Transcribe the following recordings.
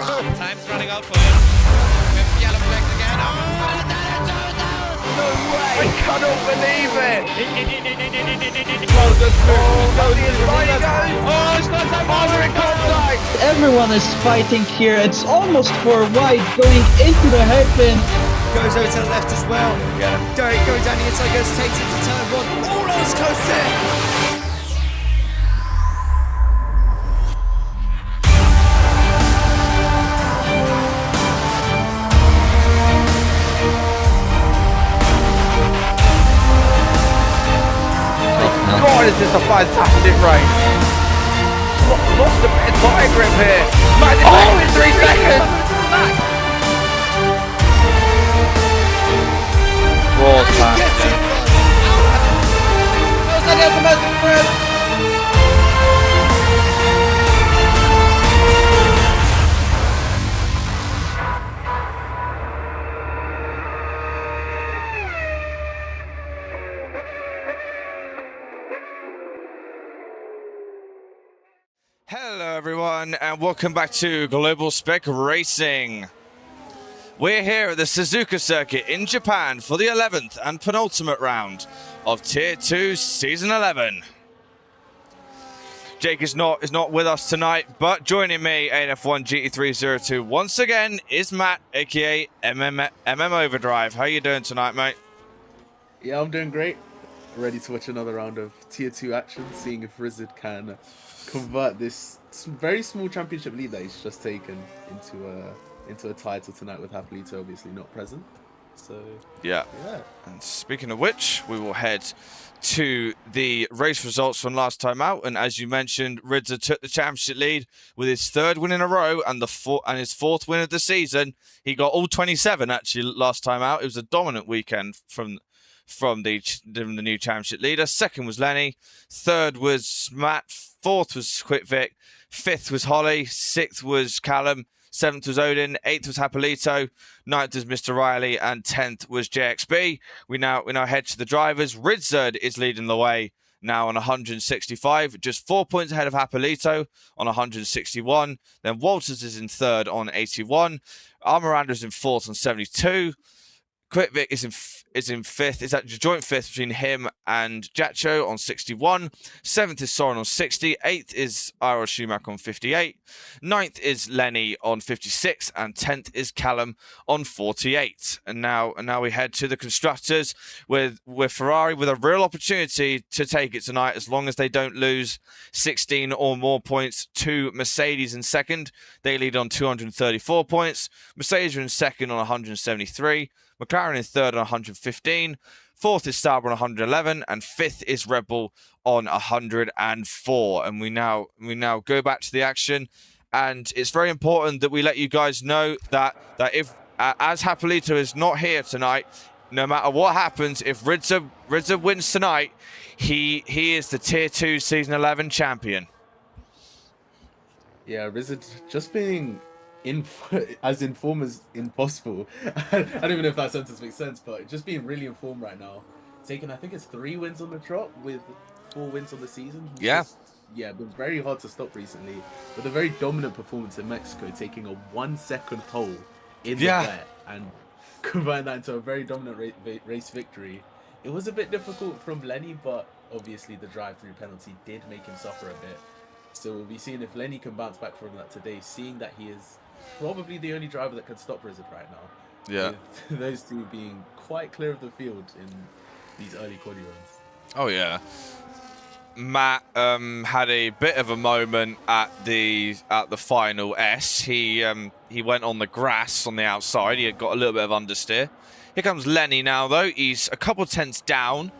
Time's running out for him. With yellow flags again. No way! I cannot believe it! Everyone is fighting here. It's almost for white going into the hairpin. Goes over to the left as well. Yeah. Derek going down the inside, goes takes it to turn one. Almost close there. God, is this a fantastic race? Lost a bit of tire grip here. Man, it's in 3 seconds. Broadcasting. Hello everyone and welcome back to Global Spec Racing. We're here at the Suzuka circuit in Japan for the 11th and penultimate round of Tier 2 Season 11. Jake is not with us tonight, but joining me, ANF1 GT302 once again is Matt, aka MM Overdrive. How you doing tonight, mate? Yeah, I'm doing great. Ready to watch another round of Tier 2 action, seeing if Rizzard can convert this very small championship lead that he's just taken into a title tonight with Haplito obviously not present. So yeah. And speaking of which, we will head to the race results from last time out. And as you mentioned, Rizzard took the championship lead with his 3rd win in a row and his 4th win of the season. He got all 27 actually last time out. It was a dominant weekend from the new championship leader. 2nd was Lenny, 3rd was Matt, 4th was Quick Vic, 5th was Holly, 6th was Callum, 7th was Odin, 8th was Hapolito, 9th was Mr. Riley, and 10th was JXB. We now head to the drivers. Rizzard is leading the way now on 165, just 4 points ahead of Hapolito on 161. Then Walters is in 3rd on 81. Armorander's in 4th on 72. Quick Vic is in 5th. It's actually a joint 5th between him and Jacho on 61. 7th is Soren on 60. 8th is Ira Schumacher on 58. 9th is Lenny on 56. And 10th is Callum on 48. And now we head to the constructors with Ferrari with a real opportunity to take it tonight as long as they don't lose 16 or more points to Mercedes in 2nd. They lead on 234 points. Mercedes are in 2nd on 173. McLaren in 3rd on 115, 4th is Sauber on 111, and 5th is Red Bull on 104. And we now go back to the action, and it's very important that we let you guys know that if as Hapolito is not here tonight, no matter what happens, if Rizzard wins tonight, he is the Tier 2 Season 11 champion. Yeah, Rizzard just being as informed as impossible. I don't even know if that sentence makes sense, but just being really informed right now. Taking, I think it's 3 wins on the trot with 4 wins on the season. Yeah. Been very hard to stop recently. With a very dominant performance in Mexico, taking a 1-second pole in the wet and converting that into a very dominant race victory. It was a bit difficult from Lenny, but obviously the drive-through penalty did make him suffer a bit. So we'll be seeing if Lenny can bounce back from that today, seeing that he is probably the only driver that can stop Rizzard right now. Yeah. With those two being quite clear of the field in these early quali runs. Oh yeah. Matt had a bit of a moment at the final S. He went on the grass on the outside. He had got a little bit of understeer. Here comes Lenny now though. He's a couple tenths down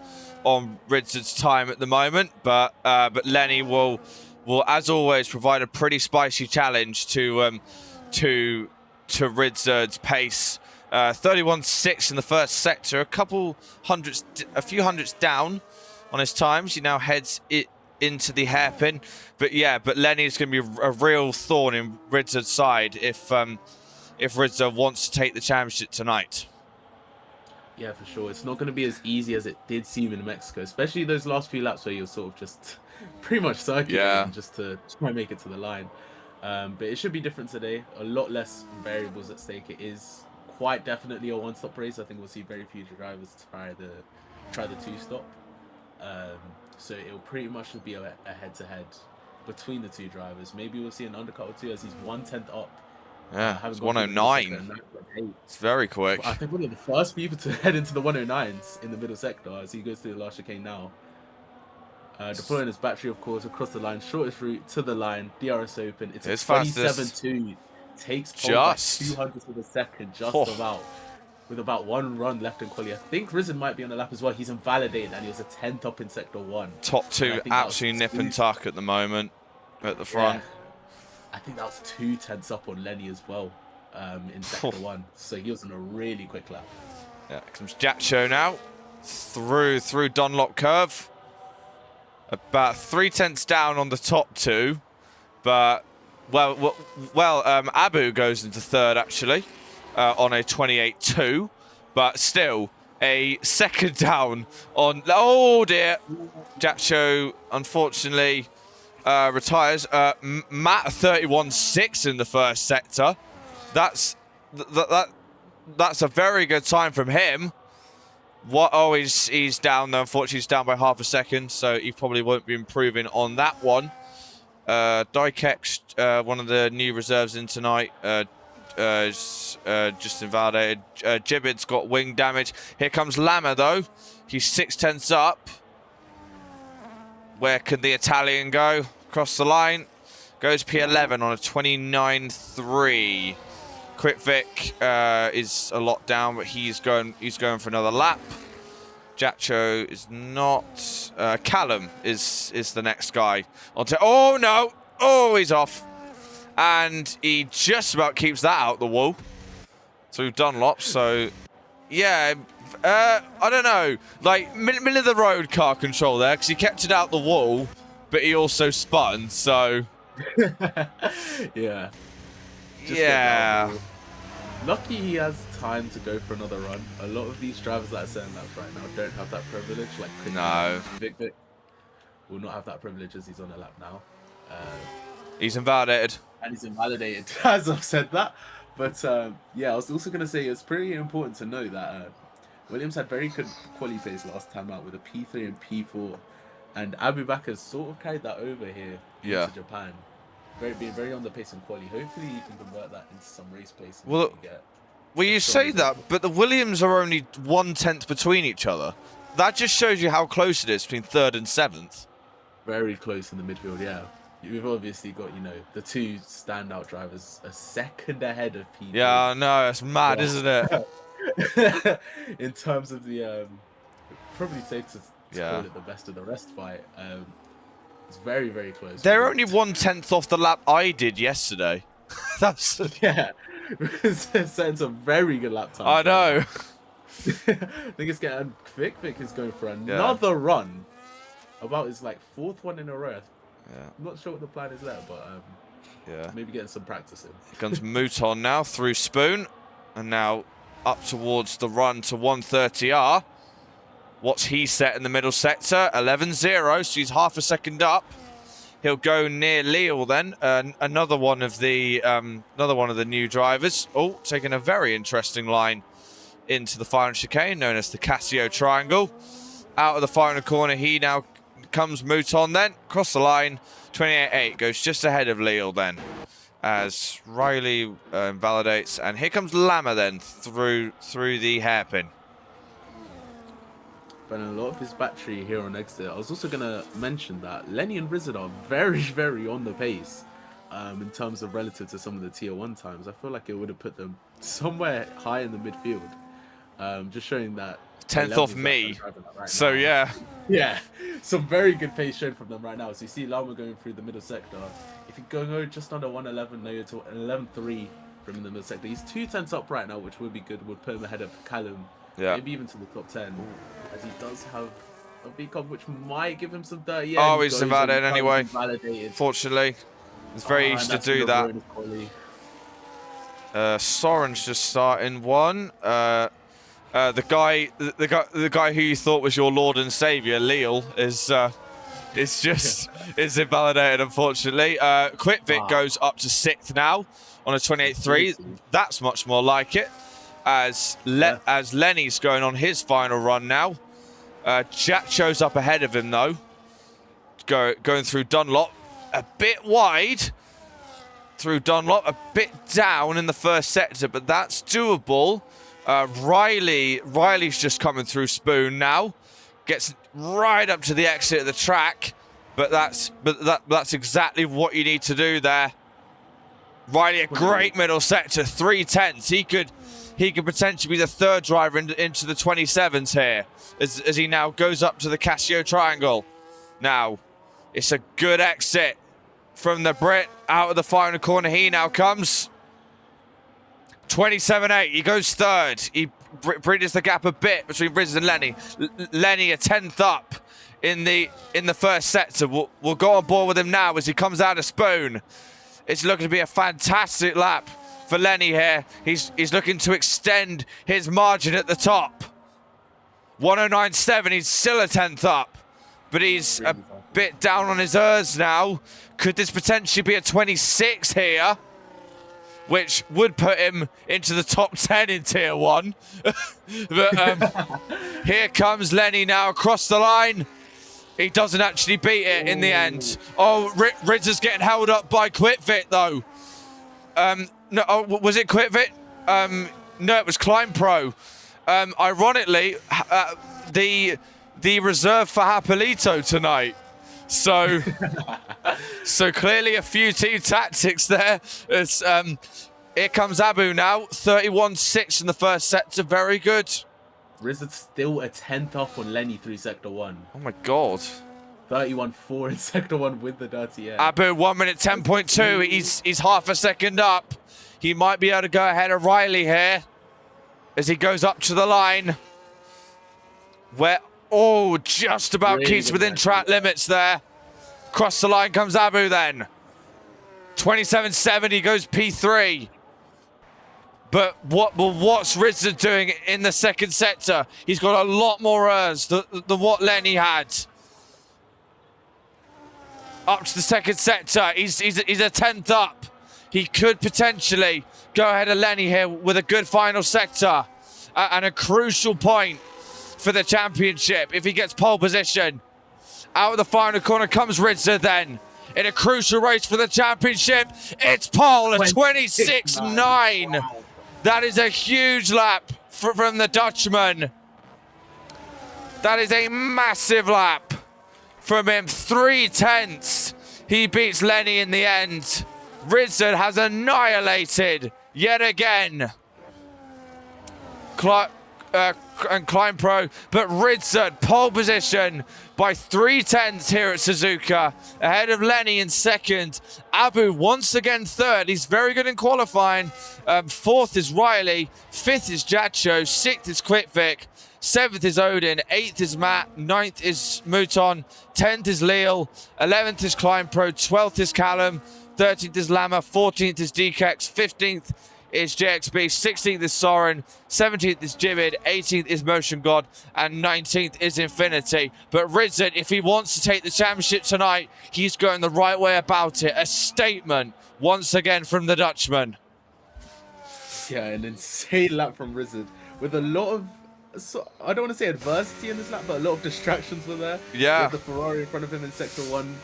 on Rizzard's time at the moment, but Lenny will as always provide a pretty spicy challenge to Rizzard's pace. 31.6 in the first sector, a few hundreds down on his times. He now heads it into the hairpin, but Lenny's going to be a real thorn in Rizzard's side if Rizzard wants to take the championship tonight. Yeah, for sure. It's not going to be as easy as it did seem in Mexico, especially those last few laps where you're sort of just pretty much circulating just to try and make it to the line. But it should be different today. A lot less variables at stake. It is quite definitely a one-stop race. I think we'll see very few drivers try the two-stop. So it'll pretty much be a head-to-head between the two drivers. Maybe we'll see an undercut or two as he's 1/10 up. Yeah, it's 109. It's very quick. I think one of the first people to head into the 109s in the middle sector as he goes through the last chicane now. Deploying his battery, of course, across the line. Shortest route to the line. DRS open. It's a 27.2. Takes pole by 200 of a second, just about. With about 1 run left in quali. I think Risen might be on the lap as well. He's invalidated and he was a 10th up in Sector 1. Top 2 absolutely nip and tuck at the moment at the front. Yeah. I think that was 2 tenths up on Lenny as well in Sector 1. So he was on a really quick lap. Yeah, comes Jacho now. Through Dunlop curve. About 3 tenths down on the top 2. But, Abu goes into 3rd actually. On a 28.2, but still a second down on. Oh dear, Jacho unfortunately retires. Matt 31.6 in the first sector. That's a very good time from him. What? Oh, he's down though. Unfortunately, he's down by half a second, so he probably won't be improving on that one. Dykex, one of the new reserves in tonight. Just invalidated. Gibbet's got wing damage. Here comes Lama though. He's 6 tenths up. Where can the Italian go? Across the line. Goes P11 on a 29.3. Quick Vic is a lot down, but he's going for another lap. Jacho is not. Callum is the next guy. Oh no! Oh, he's off. And he just about keeps that out the wall through Dunlop. So, yeah, I don't know. Like, middle of the road car control there because he kept it out the wall, but he also spun. So, yeah. Yeah. Lucky he has time to go for another run. A lot of these drivers that are setting laps right now don't have that privilege. Like, no. Vic will not have that privilege as he's on a lap now. He's invalidated. And he's invalidated, as I've said that. But yeah, I was also going to say it's pretty important to know that Williams had very good quali pace last time out with a P3 and P4. And Abu Bakr's sort of carried that over here into Japan. Being very on the pace in quali. Hopefully you can convert that into some race pace. Well, you say that, but the Williams are only 1/10 between each other. That just shows you how close it is between 3rd and 7th. Very close in the midfield, yeah. We've obviously got, the 2 standout drivers a second ahead of P3. Yeah, no, it's mad, isn't it? In terms of the, probably safe to call it the best of the rest fight. It's very, very close. They're only 1/10 off the lap I did yesterday. That's yeah. Setting some very good lap time. I know. I think it's getting Vic is going for another run. About his 4th one in a row. Yeah. I'm not sure what the plan is there, but maybe getting some practice in. Comes Mouton now through Spoon, and now up towards the run to 130R. What's he set in the middle sector? 11.0, so he's half a second up. He'll go near Leal then. Another one of the new drivers. Oh, taking a very interesting line into the final chicane, known as the Casio Triangle. Out of the final corner, he now comes Mouton then. Across the line, 28.8 goes just ahead of Leal then. As Riley invalidates, and here comes Lama then through the hairpin. But a lot of his battery here on exit. I was also going to mention that Lenny and Rizard are very, very on the pace in terms of relative to some of the tier 1 times. I feel like it would have put them somewhere high in the midfield. Just showing that 10th off me. So yeah. Yeah, some very good pace shown from them right now. So you see Lama going through the middle sector. If you're going just under 111, now you're to 11.3 from the middle sector. He's 2 tenths up right now, which would be good. Would put him ahead of Callum. Yeah. Maybe even to the top 10. As he does have a VCOM, which might give him some dirt. Yeah, oh, he's invalidated anyway. Fortunately, it's very easy to do that. Soren's just starting one. The guy who you thought was your Lord and Savior, Leal, is It's just, it's invalidated, unfortunately. Quitvic goes up to 6th now on a 28-3. That's much more like it. As Lenny's going on his final run now. Jack shows up ahead of him, though. Going through Dunlop. A bit wide through Dunlop. A bit down in the first sector, but that's doable. Riley's just coming through Spoon now. Gets right up to the exit of the track, but that's exactly what you need to do there. Riley, a great middle sector, 3/10. He could potentially be the third driver into the 27s here, as he now goes up to the Casio Triangle. Now, it's a good exit from the Brit out of the final corner. He now comes. 27.8, he goes third. He bridges the gap a bit between Riz and Lenny. Lenny a 10th up in the first sector. We'll go on board with him now as he comes out of Spoon. It's looking to be a fantastic lap for Lenny here. He's looking to extend his margin at the top. 109.7, he's still a 10th up, but he's a bit down on his ERS now. Could this potentially be a 26 here? Which would put him into the top 10 in Tier 1. But here comes Lenny now across the line. He doesn't actually beat it in the end. Oh, Ridzer's getting held up by Quitvic, though. No, was it Quitvic? No, it was Climb Pro. Ironically, the reserve for Hapolito tonight. So clearly a few team tactics there. It's, here comes Abu now, 31.6 in the first sector, very good. Rizzard's still a 10th up on Lenny through Sector 1. Oh my god. 31.4 in Sector 1 with the dirty air. Abu, 1 minute 10.2, he's half a second up. He might be able to go ahead of Riley here as he goes up to the line. Where, oh, just about Really keeps within track limits there. Across the line comes Abu then. 27.7, he goes P3. But what's Rizzard doing in the second sector? He's got a lot more ERS than what Lenny had. Up to the second sector, he's a 10th up. He could potentially go ahead of Lenny here with a good final sector and a crucial point for the championship if he gets pole position. Out of the final corner comes Rizzard then. In a crucial race for the championship, it's pole at 26.9. Wow. That is a huge lap from the Dutchman. That is a massive lap from him. 3/10. He beats Lenny in the end. Rizzard has annihilated yet again. And Climb Pro, but Rizzard pole position by 3/10 here at Suzuka, ahead of Lenny in second. Abu once again third. He's very good in qualifying. Fourth is Riley, fifth is Jacho, sixth is Quitvic, seventh is Odin, eighth is Matt, ninth is Mouton, 10th is Leal, 11th is Climb Pro, 12th is Callum, 13th is Lama, 14th is DKEX, 15th is JXB, 16th is Soren, 17th is Jivid, 18th is Motion God, and 19th is Infinity. But Rizzard, if he wants to take the championship tonight, he's going the right way about it. A statement once again from the Dutchman. Yeah, an insane lap from Rizzard with a lot of, I don't want to say adversity in this lap, but a lot of distractions were there. Yeah. With the Ferrari in front of him in Sector 1.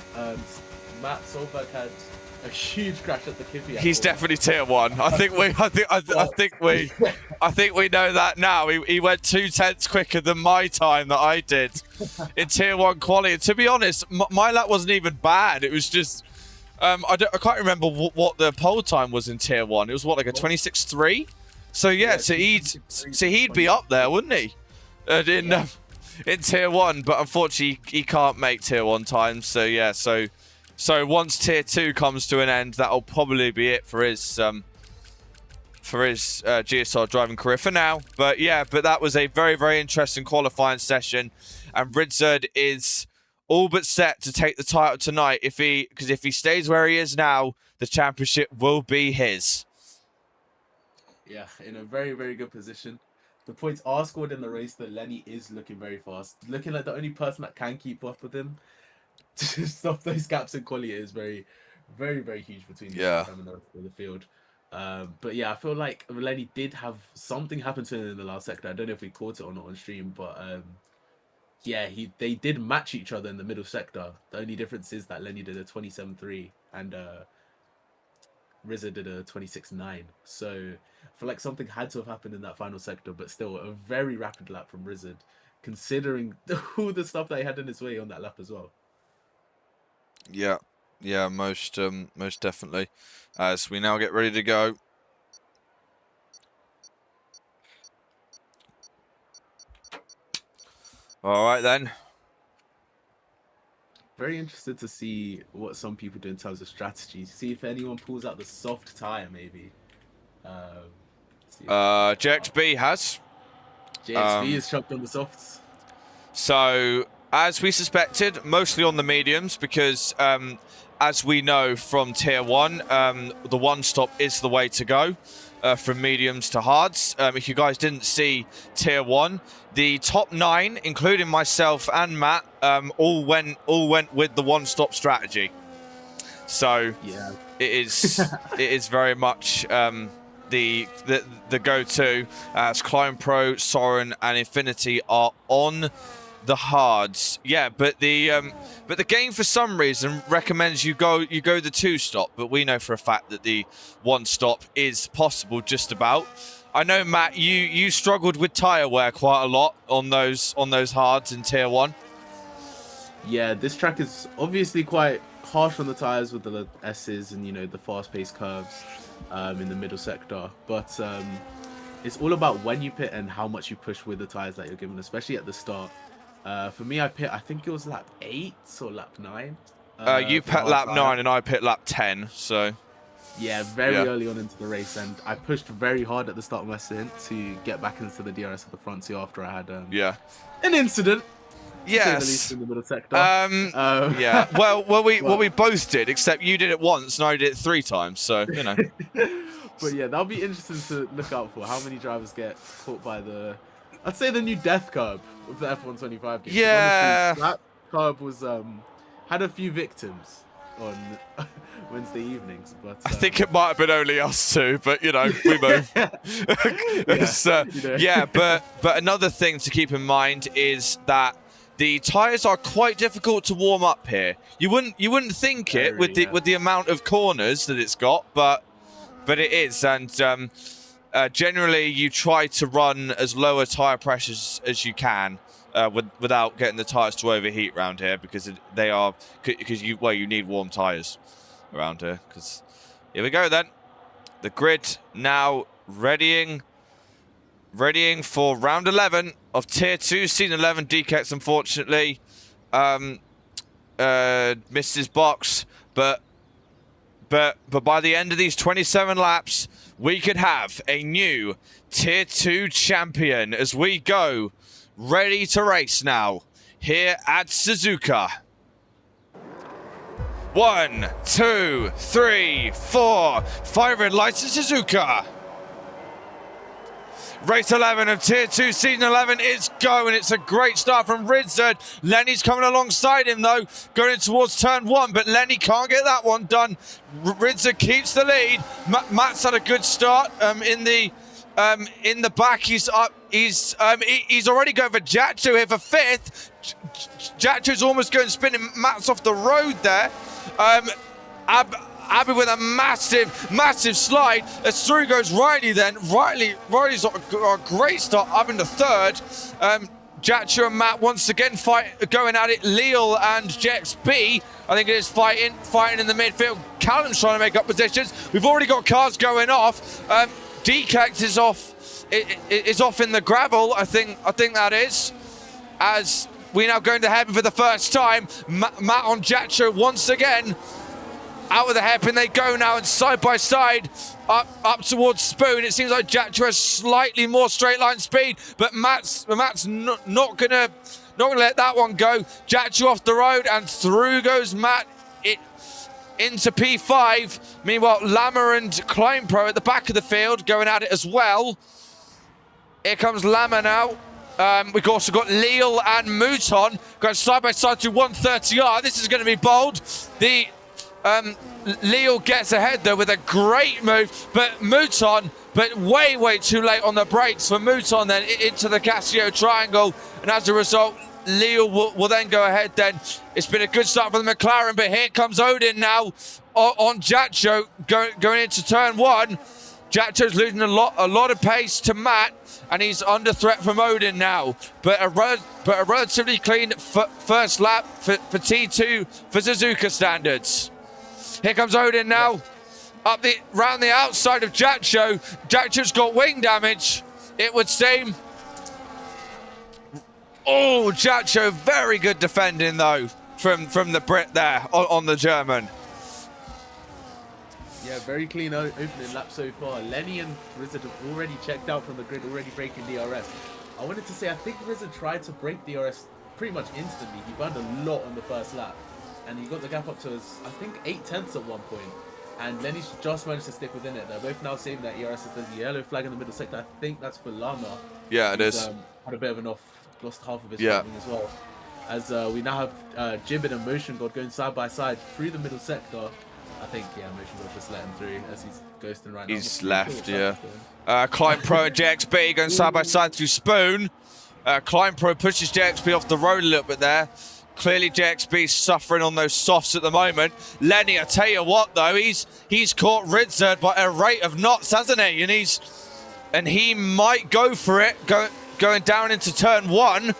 Matt Solberg had a huge crash at the Kippy. He's definitely Tier 1. I think we know that now. He went 2/10 quicker than my time that I did in Tier 1 quality. And to be honest, my lap wasn't even bad. It was just I can't remember what the pole time was in Tier 1. It was what, like a 26.3? So yeah, so he'd be up there, wouldn't he? In Tier 1, but unfortunately he can't make Tier 1 times. So yeah, so once Tier 2 comes to an end, that'll probably be it for his GSR driving career for now. But yeah, that was a very, very interesting qualifying session, and Rizzard is all but set to take the title tonight. Because if he stays where he is now, the championship will be his. Yeah, in a very, very good position. The points are scored in the race that Lenny is looking very fast, looking like the only person that can keep up with him. to stop those gaps in quality is very, very, very huge between them and the rest of the field. But yeah, I feel like Lenny did have something happen to him in the last sector. I don't know if we caught it or not on stream, but yeah, they did match each other in the middle sector. The only difference is that Lenny did a 27.3 and RZA did a 26.9. So I feel like something had to have happened in that final sector, but still a very rapid lap from RZA, considering all the stuff that he had in his way on that lap as well. Yeah, most definitely. As we now get ready to go. All right then. Very interested to see what some people do in terms of strategies. See if anyone pulls out the soft tire, maybe. JXB has. JXB is chopped on the softs. So, as we suspected, mostly on the mediums, because as we know from Tier 1, the one-stop is the way to go from mediums to hards. If you guys didn't see Tier 1, the top 9, including myself and Matt, all went with the one-stop strategy. So, yeah, it is very much the go-to, as Climb Pro, Soren, and Infinity are on the hards. Yeah, but the game for some reason recommends you go the two-stop, but we know for a fact that the one-stop is possible just about. I know, Matt, you struggled with tire wear quite a lot on those hards in Tier 1. Yeah, this track is obviously quite harsh on the tires with the S's and, you know, the fast-paced curves in the middle sector, but it's all about when you pit and how much you push with the tires that you're given, especially at the start. For me, I think it was lap 8 or lap 9. You pit lap 9 and I pit lap 10, so... Yeah, very early on into the race, and I pushed very hard at the start of my stint to get back into the DRS at the front two after I had an incident. Yes. In the middle sector. Yeah. Well, we both did, except you did it once and I did it 3 times, so, you know. But yeah, that'll be interesting to look out for. How many drivers get caught by I'd say the new death curb of the F125 game. Yeah. Honestly, that curb was had a few victims on Wednesday evenings, but I think it might have been only us two, but you know, we move. But another thing to keep in mind is that the tires are quite difficult to warm up here. You wouldn't think it with the amount of corners that it's got, but it is, and generally you try to run as lower tire pressures as you can without getting the tires to overheat around here, because you need warm tires around here. Because here we go then, the grid now readying for round 11 of Tier 2 Season 11. DKX unfortunately missed his box, but by the end of these 27 laps, we could have a new Tier 2 champion as we go ready to race now here at Suzuka. 1, 2, 3, 4, 5 red lights at Suzuka. Race 11 of Tier 2 Season 11 is going. It's a great start from Ridzard. Lenny's coming alongside him though, going towards turn 1, but Lenny can't get that one done. Ridzard keeps the lead. Matt's had a good start in the back. He's up. He's already going for Jatcho here for 5th. Jatcho's almost going spinning. Matt's off the road there. Abby with a massive slide. As through goes Riley then. Riley's got a great start up into 3rd. Jatcho and Matt once again going at it. Leal and JXB, I think it is fighting in the midfield. Callum's trying to make up positions. We've already got cars going off. DKX is off in the gravel. I think that is. As we now going to hairpin for the first time. Matt on Jatcho once again. Out of the hairpin they go now, and side by side up towards Spoon. It seems like Jatcho has slightly more straight line speed, but Matt's not gonna let that one go. Jatcho off the road, and through goes Matt into P5. Meanwhile, Lama and Climb Pro at the back of the field going at it as well. Here comes Lama now. We've also got Lille and Mouton going side by side through 130R. This is going to be bold. The Lille gets ahead though with a great move, but Mouton, but way too late on the brakes for Mouton then into the Casio triangle, and as a result, Lille will then go ahead then. It's been a good start for the McLaren, but here comes Odin now on Jacho going into turn one. Jacho's losing a lot of pace to Matt, and he's under threat from Odin now. But a relatively clean first lap for T2 for Suzuka standards. Here comes Odin now, round the outside of Jacho. Jacho's got wing damage, it would seem. Oh, Jacho, very good defending though from the Brit there on the German. Yeah, very clean opening lap so far. Lenny and Rizard have already checked out from the grid, already breaking DRS. I wanted to say, I think Rizard tried to break DRS pretty much instantly. He burned a lot on the first lap, and he got the gap up to, I think, 8/10 at one point. And Lenny's just managed to stick within it. They're both now saying that ERS is the yellow flag in the middle sector. I think that's for Lama. Yeah, it is. Had a bit of an off, lost half of his yeah. timing as well. As we now have Jibbit and Motion God going side by side through the middle sector. I think, yeah, Motion God just let him through as he's ghosting right now. He's left, yeah. Climb Pro and JXB going side by side through Spoon. Climb Pro pushes JXB off the road a little bit there. Clearly JXB suffering on those softs at the moment. Lenny, I tell you what though, he's caught Ridzard by a rate of knots, hasn't he? And he might go for it, going down into turn one.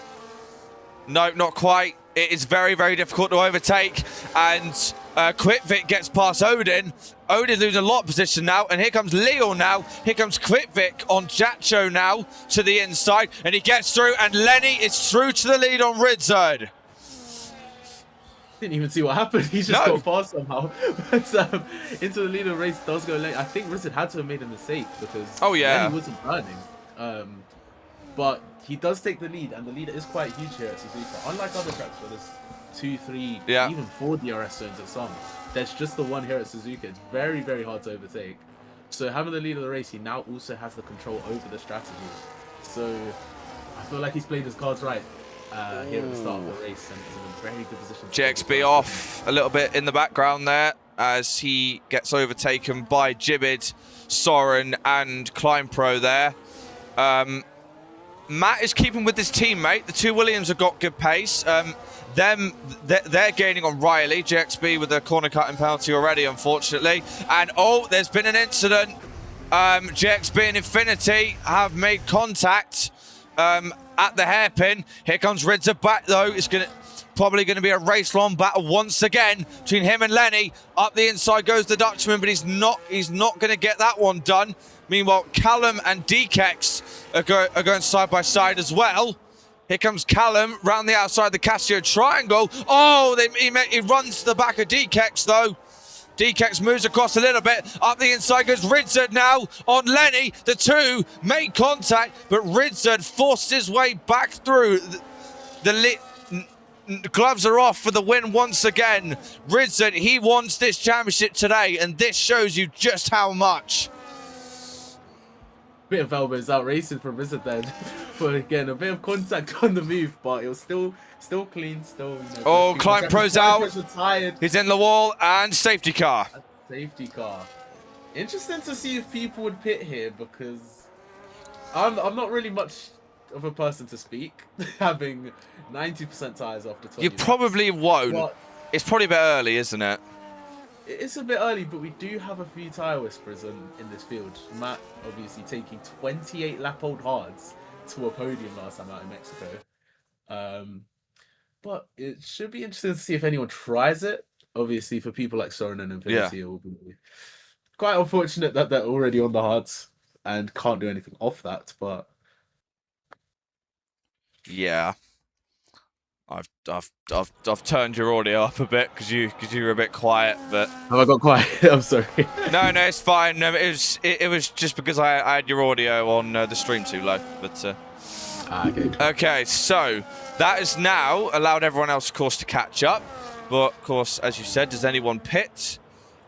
No, not quite. It is very difficult to overtake, and Kvitvik gets past Odin. Odin losing a lot of position now, and here comes Leo now. Here comes Kvitvik on Jacho now to the inside, and he gets through, and Lenny is through to the lead on Ridzard. Didn't even see what happened. He just got past somehow. But into the lead of the race does go late. I think Rizzard had to have made a mistake because Lenny wasn't burning. But he does take the lead, and the lead is quite huge here at Suzuka. Unlike other tracks where there's 2, 3, even 4 DRS zones at some, there's just the one here at Suzuka. It's very hard to overtake. So having the lead of the race, he now also has the control over the strategy. So I feel like he's played his cards right here at the start of the race, and is in a very good position. JXB off a little bit in the background there as he gets overtaken by Jibbid, Soren, and Climb Pro there. Matt is keeping with his teammate. The two Williams have got good pace. They're gaining on Riley. JXB with a corner cutting penalty already, unfortunately. And oh, there's been an incident. JXB and Infinity have made contact at the hairpin. Here comes Ridza back though. It's probably going to be a race-long battle once again between him and Lenny. Up the inside goes the Dutchman, but he's not going to get that one done. Meanwhile, Callum and DKEX are going side by side as well. Here comes Callum round the outside of the Casio triangle. Oh, he runs to the back of DKEX though. DKEX moves across a little bit. Up the inside goes Ridzard now on Lenny. The two make contact, but Ridzard forced his way back through. The gloves are off for the win once again. Ridzard, he wants this championship today, and this shows you just how much. Bit of elbows out racing from Rizzard then. But again, a bit of contact on the move, but it was still clean, Oh, Climb Pro's out. He's in the wall, and safety car. Safety car. Interesting to see if people would pit here, because I'm not really much of a person to speak, having 90% tires after 20. You probably won't. But it's probably a bit early, isn't it? It's a bit early, but we do have a few tyre whisperers in this field. Matt obviously taking 28 lap-old hards to a podium last time out in Mexico. But it should be interesting to see if anyone tries it. Obviously, for people like Soren and Infinity, it will be quite unfortunate that they're already on the hards and can't do anything off that. But yeah, I've turned your audio up a bit because you were a bit quiet. But have I got quiet? I'm sorry. No, it's fine. It was just because I had your audio on the stream too low. But okay, so that has now allowed everyone else, of course, to catch up. But of course, as you said, does anyone pit?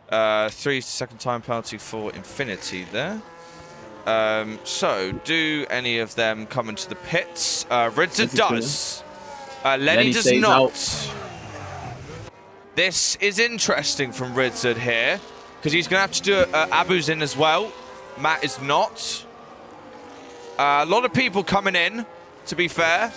3 second time penalty for Infinity there. So, do any of them come into the pits? Ridza Ridza's does. Lenny Lenny does stays not. out. This is interesting from Ridza here, because he's going to have to do Abu's in as well. Matt is not. A lot of people coming in, to be fair.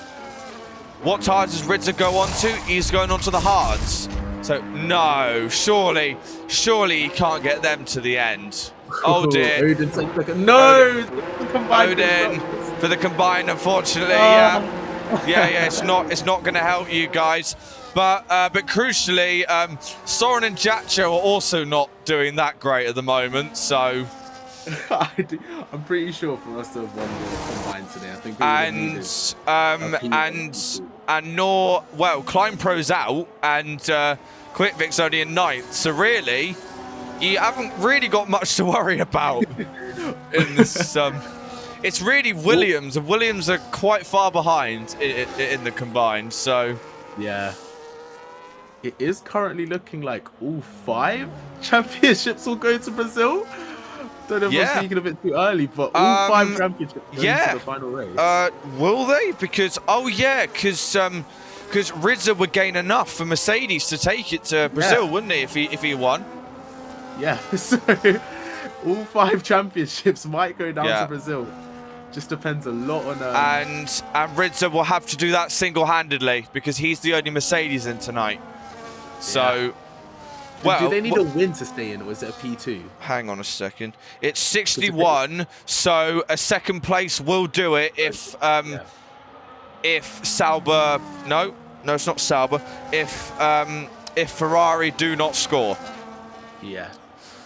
What tires does Ridza go on to? He's going on to the hards. So, no, surely he can't get them to the end. Oh, dear. Odin takes like a... No! Odin for the combined, unfortunately. Yeah, it's not going to help you guys. But crucially, Soren and Jacho are also not doing that great at the moment, so... I'm pretty sure for us to have won the combined today, I think we would have needed and Nor, well, Climb Pro's out, and Quickvic's only in 9th, so really, you haven't really got much to worry about in this. It's really Williams, and Williams are quite far behind in the combined, so... Yeah. It is currently looking like all 5 championships will go to Brazil. Don't know if I'm speaking a bit too early, but all 5 championships go into the final race. Will they? Because Ridza would gain enough for Mercedes to take it to Brazil, wouldn't he? If he won. Yeah. So all 5 championships might go down to Brazil. Just depends a lot on. And Ridza will have to do that single-handedly because he's the only Mercedes in tonight. So. Well, do they need a win to stay in, or is it a P2? Hang on a second. It's 61, so a second place will do it if Sauber... No, it's not Sauber. If Ferrari do not score. Yeah.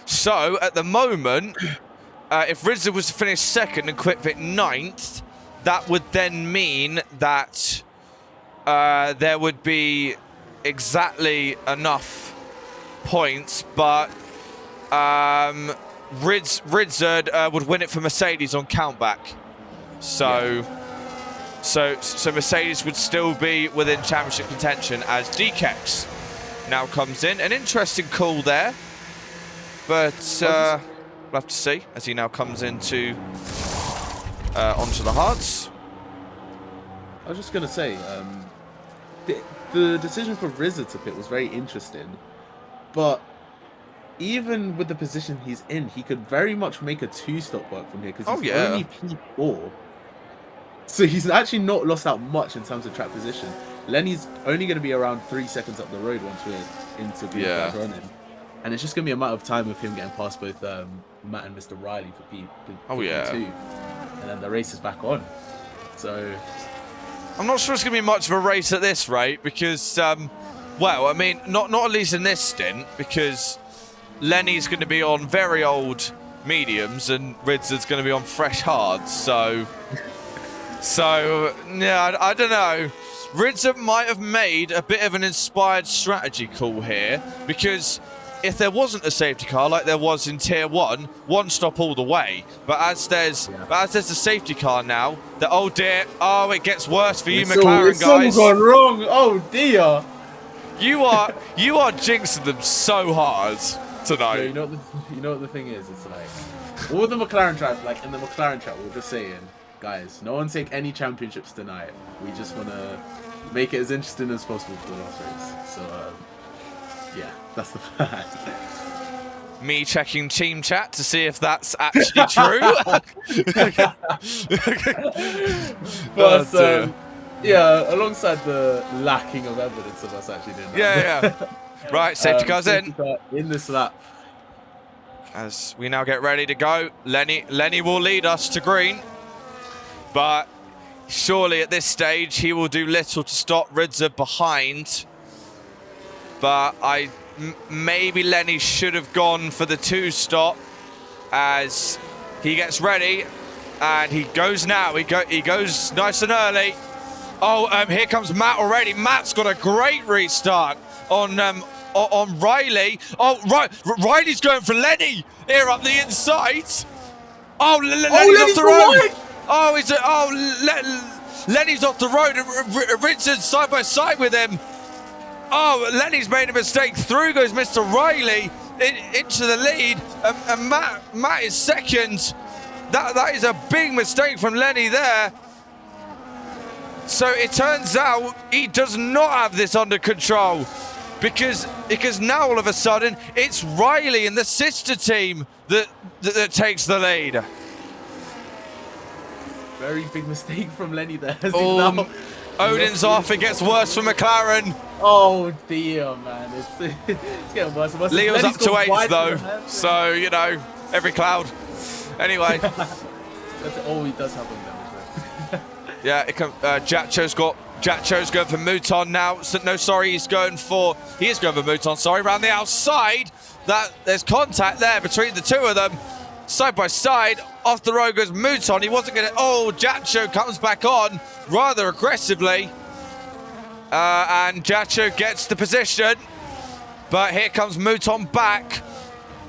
So, at the moment, if Ridza was to finish 2nd and Quickvic 9th, that would then mean that there would be exactly enough points, but Ridza would win it for Mercedes on countback. So Mercedes would still be within championship contention as DKEX now comes in. An interesting call there, but we'll have to see as he now comes into onto the hards. I was just gonna say, the decision for Ridza to pit was very interesting. But even with the position he's in, he could very much make a 2-stop work from here because he's only P4. So he's actually not lost out much in terms of track position. Lenny's only going to be around 3 seconds up the road once we're into P5 running. And it's just going to be a matter of time of him getting past both Matt and Mr. Riley for P2. And then the race is back on. So... I'm not sure it's going to be much of a race at this rate because... well, I mean, not at least in this stint, because Lenny's going to be on very old mediums and Ridza's going to be on fresh hards. So yeah, I don't know. Ridza might have made a bit of an inspired strategy call here, because if there wasn't a safety car like there was in Tier 1 stop all the way. But as there's a safety car now, oh dear, it gets worse for you, McLaren guys. It's all gone wrong. Oh dear. You are jinxing them so hard tonight. Yeah, you know what the thing is? It's like all the McLaren track, like in the McLaren track, we're just saying, guys, no one take any championships tonight. We just want to make it as interesting as possible for the last race. So yeah, that's the plan. Me checking team chat to see if that's actually true. But yeah, alongside the lacking of evidence of us actually doing that. Yeah. Right, safety car's in. In this lap. As we now get ready to go, Lenny will lead us to green. But surely at this stage, he will do little to stop Ridza behind. But maybe Lenny should have gone for the 2-stop as he gets ready. And he goes now. He goes nice and early. Oh, here comes Matt already. Matt's got a great restart on Riley. Oh, Riley's going for Lenny here up the inside. Oh, Lenny's off the road. Lenny's off the road and Richard's side by side with him. Oh, Lenny's made a mistake. Through goes Mr. Riley into the lead, and Matt is second. That is a big mistake from Lenny there. So it turns out he does not have this under control because now all of a sudden it's Riley and the sister team that takes the lead. Very big mistake from Lenny there. Odin's off. It gets worse for McLaren. Oh dear, man. It's getting worse and worse. Leo's Lenny's up to got 8th wide though, for the hand. so you know every cloud. Anyway, That's all he does have on damage. yeah, it comes. Jatcho's going for Mouton now. So, no, sorry, he is going for Mouton. Sorry, around the outside. There's contact there between the two of them, side by side. Off the road goes Mouton. He wasn't going to. Oh, Jatcho comes back on rather aggressively, and Jatcho gets the position. But here comes Mouton back.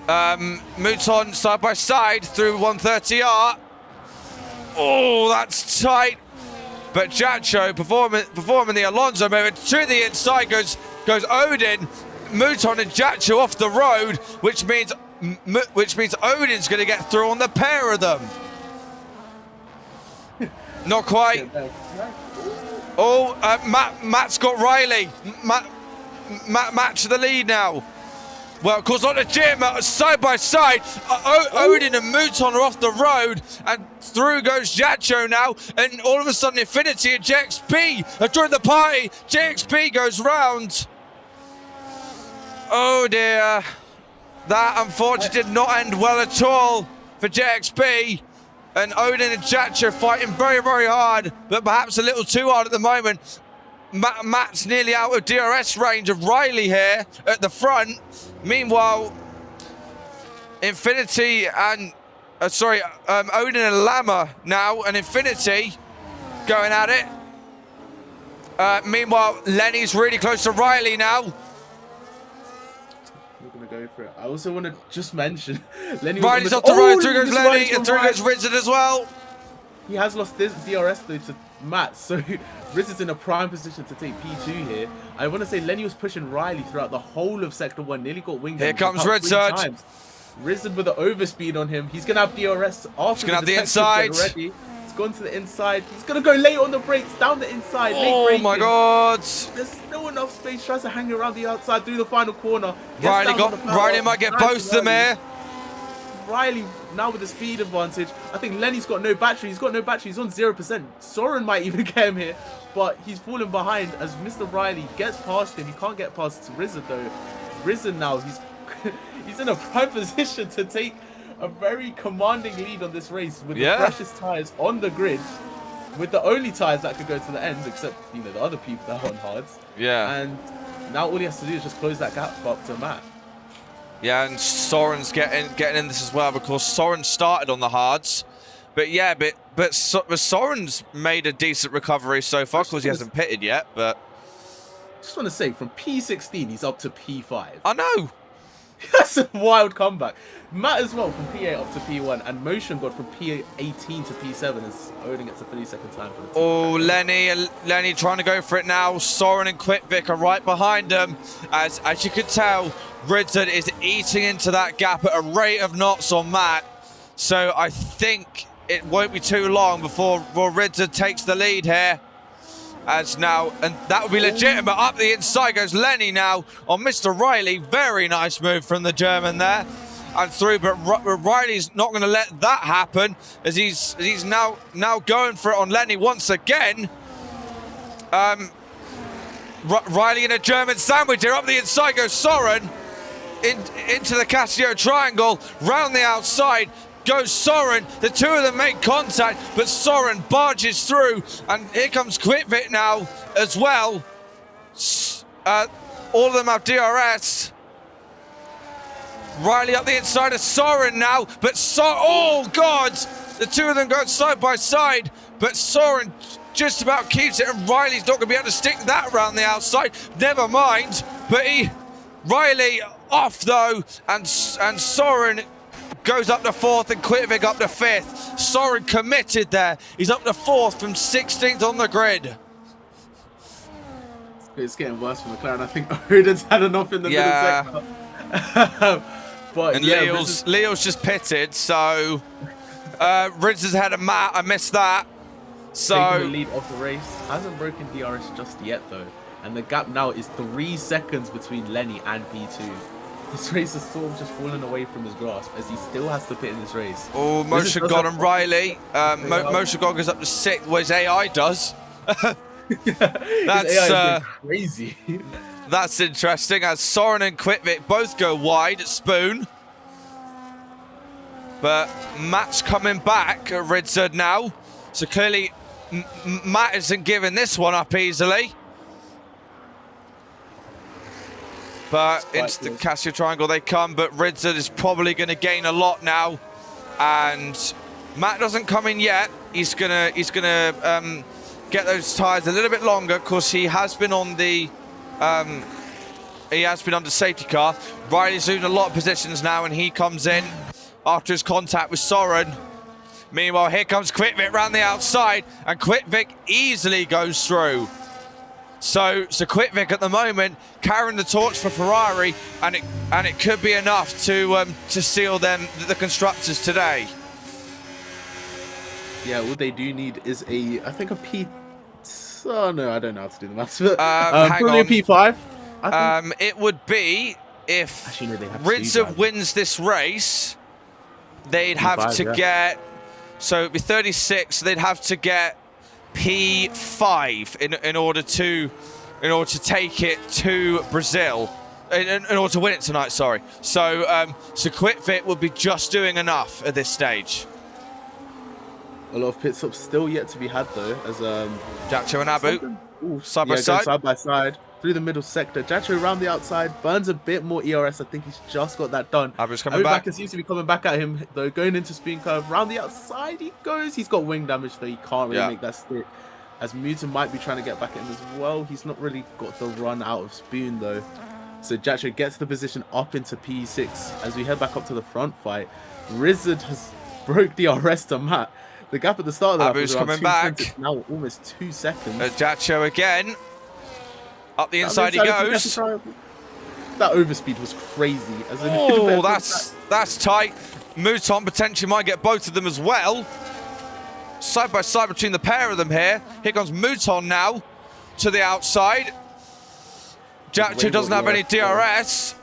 Mouton side by side through 130R. Oh, that's tight. But Jatcho performing the Alonso movement to the inside goes Odin. Mouton and Jatcho off the road, which means Odin's going to get through on the pair of them. Not quite. Oh, Matt's got Riley. Matt to the lead now. Well, of course, on the gym, side by side, Odin and Mouton are off the road, and through goes Jatcho now, and all of a sudden, Infinity and JXP have joined the party. JXP goes round. Oh dear, that unfortunately did not end well at all for JXP, and Odin and Jatcho fighting very, very hard, but perhaps a little too hard at the moment. Matt's nearly out of DRS range of Riley here at the front. Meanwhile, Infinity and Odin and Lama now, and Infinity going at it. Meanwhile, Lenny's really close to Riley now. We're gonna go for it. I also want to just mention Lenny. Riley's off the road. Through goes Lenny, and through goes Rizard as well. He has lost this DRS though to Matt, so Riz is in a prime position to take P2 here. I want to say Lenny was pushing Riley throughout the whole of Sector 1, nearly got winged. Here comes Rizard. Rizard with the overspeed on him. He's going to have DRS after. He's going to have the inside. Ready. He's gone to the inside. He's going to go late on the brakes, down the inside. Oh my God. There's still enough space. Tries to hang around the outside through the final corner. Riley might get both of them here. Riley now with the speed advantage. I think Lenny's got no battery. He's got no battery. He's on 0%. Soren might even get him here, but he's falling behind as Mr. Riley gets past him. He can't get past Rizard though. Rizard now, he's in a prime position to take a very commanding lead on this race with the freshest tyres on the grid, with the only tyres that could go to the end, except the other people that are on hards. Yeah. And now all he has to do is just close that gap up to Matt. Yeah, and Soren's getting in this as well because Soren started on the hards, but Soren's made a decent recovery so far because he hasn't pitted yet. But just want to say, from P16 he's up to P5. I know. That's a wild comeback. Matt as well from P8 up to P1, and Motion got from P18 to P7 as Odin gets a 30-second time for the team. Oh, Lenny trying to go for it now. Soren and Quickvic are right behind him. As you can tell, Rizard is eating into that gap at a rate of knots on Matt. So I think it won't be too long before Rizard takes the lead here. As now, and that would be legitimate. Up the inside goes Lenny now on Mr. Riley. Very nice move from the German there. And through, but Riley's not going to let that happen as he's now going for it on Lenny once again. Riley in a German sandwich here. Up the inside goes Soren into the Casio triangle. Round the outside goes Soren. The two of them make contact, but Soren barges through, and here comes Quickvic now as well. All of them have DRS. Riley up the inside of Soren now, but oh God! The two of them go side by side, but Soren just about keeps it, and Riley's not going to be able to stick that round the outside. Never mind, but Riley off though, and Soren goes up to 4th and Quickvic up to 5th. Soren committed there. He's up to 4th from 16th on the grid. It's getting worse for McLaren. I think Odin's had enough in the middle sector. But and Leo's just pitted, so Rids ahead of Matt. I missed that. Taking the So lead of the race. Hasn't broken DRS just yet though. And the gap now is 3 seconds between Lenny and P2. This race has sort of just fallen away from his grasp as he still has to pit in this race. oh, This is- Moshe God and Riley. Moshe God goes up to 6th, whereas AI does. His That's AI has been crazy. that's interesting. As Soren and Quitvic both go wide at Spoon. But Matt's coming back at Ridzard now. So clearly Matt isn't giving this one up easily. But into the Casio Triangle they come, but Ridzard is probably going to gain a lot now. And Matt doesn't come in yet. He's gonna get those tyres a little bit longer because he has been on the safety car. Riley's losing a lot of positions now, and he comes in after his contact with Soren. Meanwhile, here comes Quitvic round the outside, and Quitvic easily goes through. So Quitvic at the moment carrying the torch for Ferrari, and it could be enough to seal them, the constructors today. Yeah, what they do need is I think a P. Oh no, I don't know how to do the maths. But Hang probably on. a P5. I think. It would be if Actually, no, they have two Ridzard drivers. wins this race, they'd have P5, to yeah. get. So it'd be 36. They'd have to get P5 in order to take it to Brazil. In order to win it tonight, sorry. So Quitvic would be just doing enough at this stage. A lot of pit stops still yet to be had though, as Jacho and Abu Ooh, side by going side. side by side through the middle sector. Jacho around the outside burns a bit more ERS. I think he's just got that done. Abu's coming back. Backer seems to be coming back at him though. Going into spin curve round the outside he goes. He's got wing damage though. He can't really make that stick. As Muta might be trying to get back at him as well. He's not really got the run out of Spoon though. So Jacho gets the position up into P6 as we head back up to the front fight. Ridzard has broke the DRS to Matt. The gap at the start of the lap Abu's was around coming 2 back. seconds, now almost 2 seconds. Jacho again. Up the inside he goes. That overspeed was crazy. As in Oh, that's tight. Mouton potentially might get both of them as well. Side by side between the pair of them here. Here comes Mouton now to the outside. Jacho doesn't have any DRS.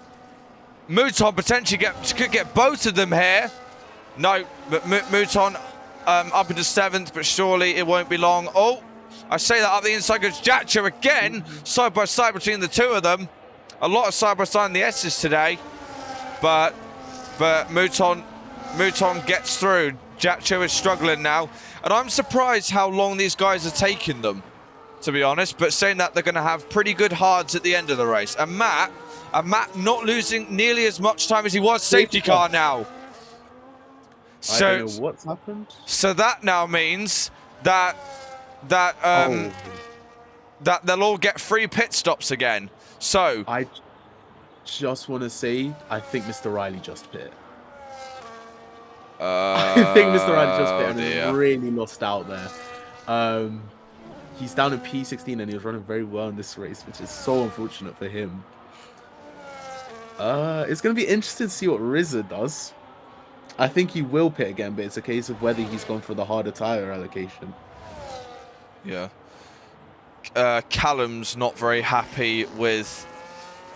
Mouton potentially could get both of them here. No, but Mouton up into 7th, but surely it won't be long. Oh, I say that up the inside goes Jacho again. Side by side between the two of them. A lot of side by side in the S's today. But Mouton gets through. Jacho is struggling now. And I'm surprised how long these guys are taking them, to be honest. But saying that, they're going to have pretty good hards at the end of the race. And Matt not losing nearly as much time as he was safety car now. I don't know what's happened. So that now means that that they'll all get free pit stops again. So I just want to say, I think Mr. Riley just pit. I think Mr. Riley just pit and he's really lost out there. He's down in P16 and he was running very well in this race, which is so unfortunate for him. It's going to be interesting to see what Ridzard does. I think he will pit again, but it's a case of whether he's gone for the harder tyre allocation. Yeah. Callum's not very happy with...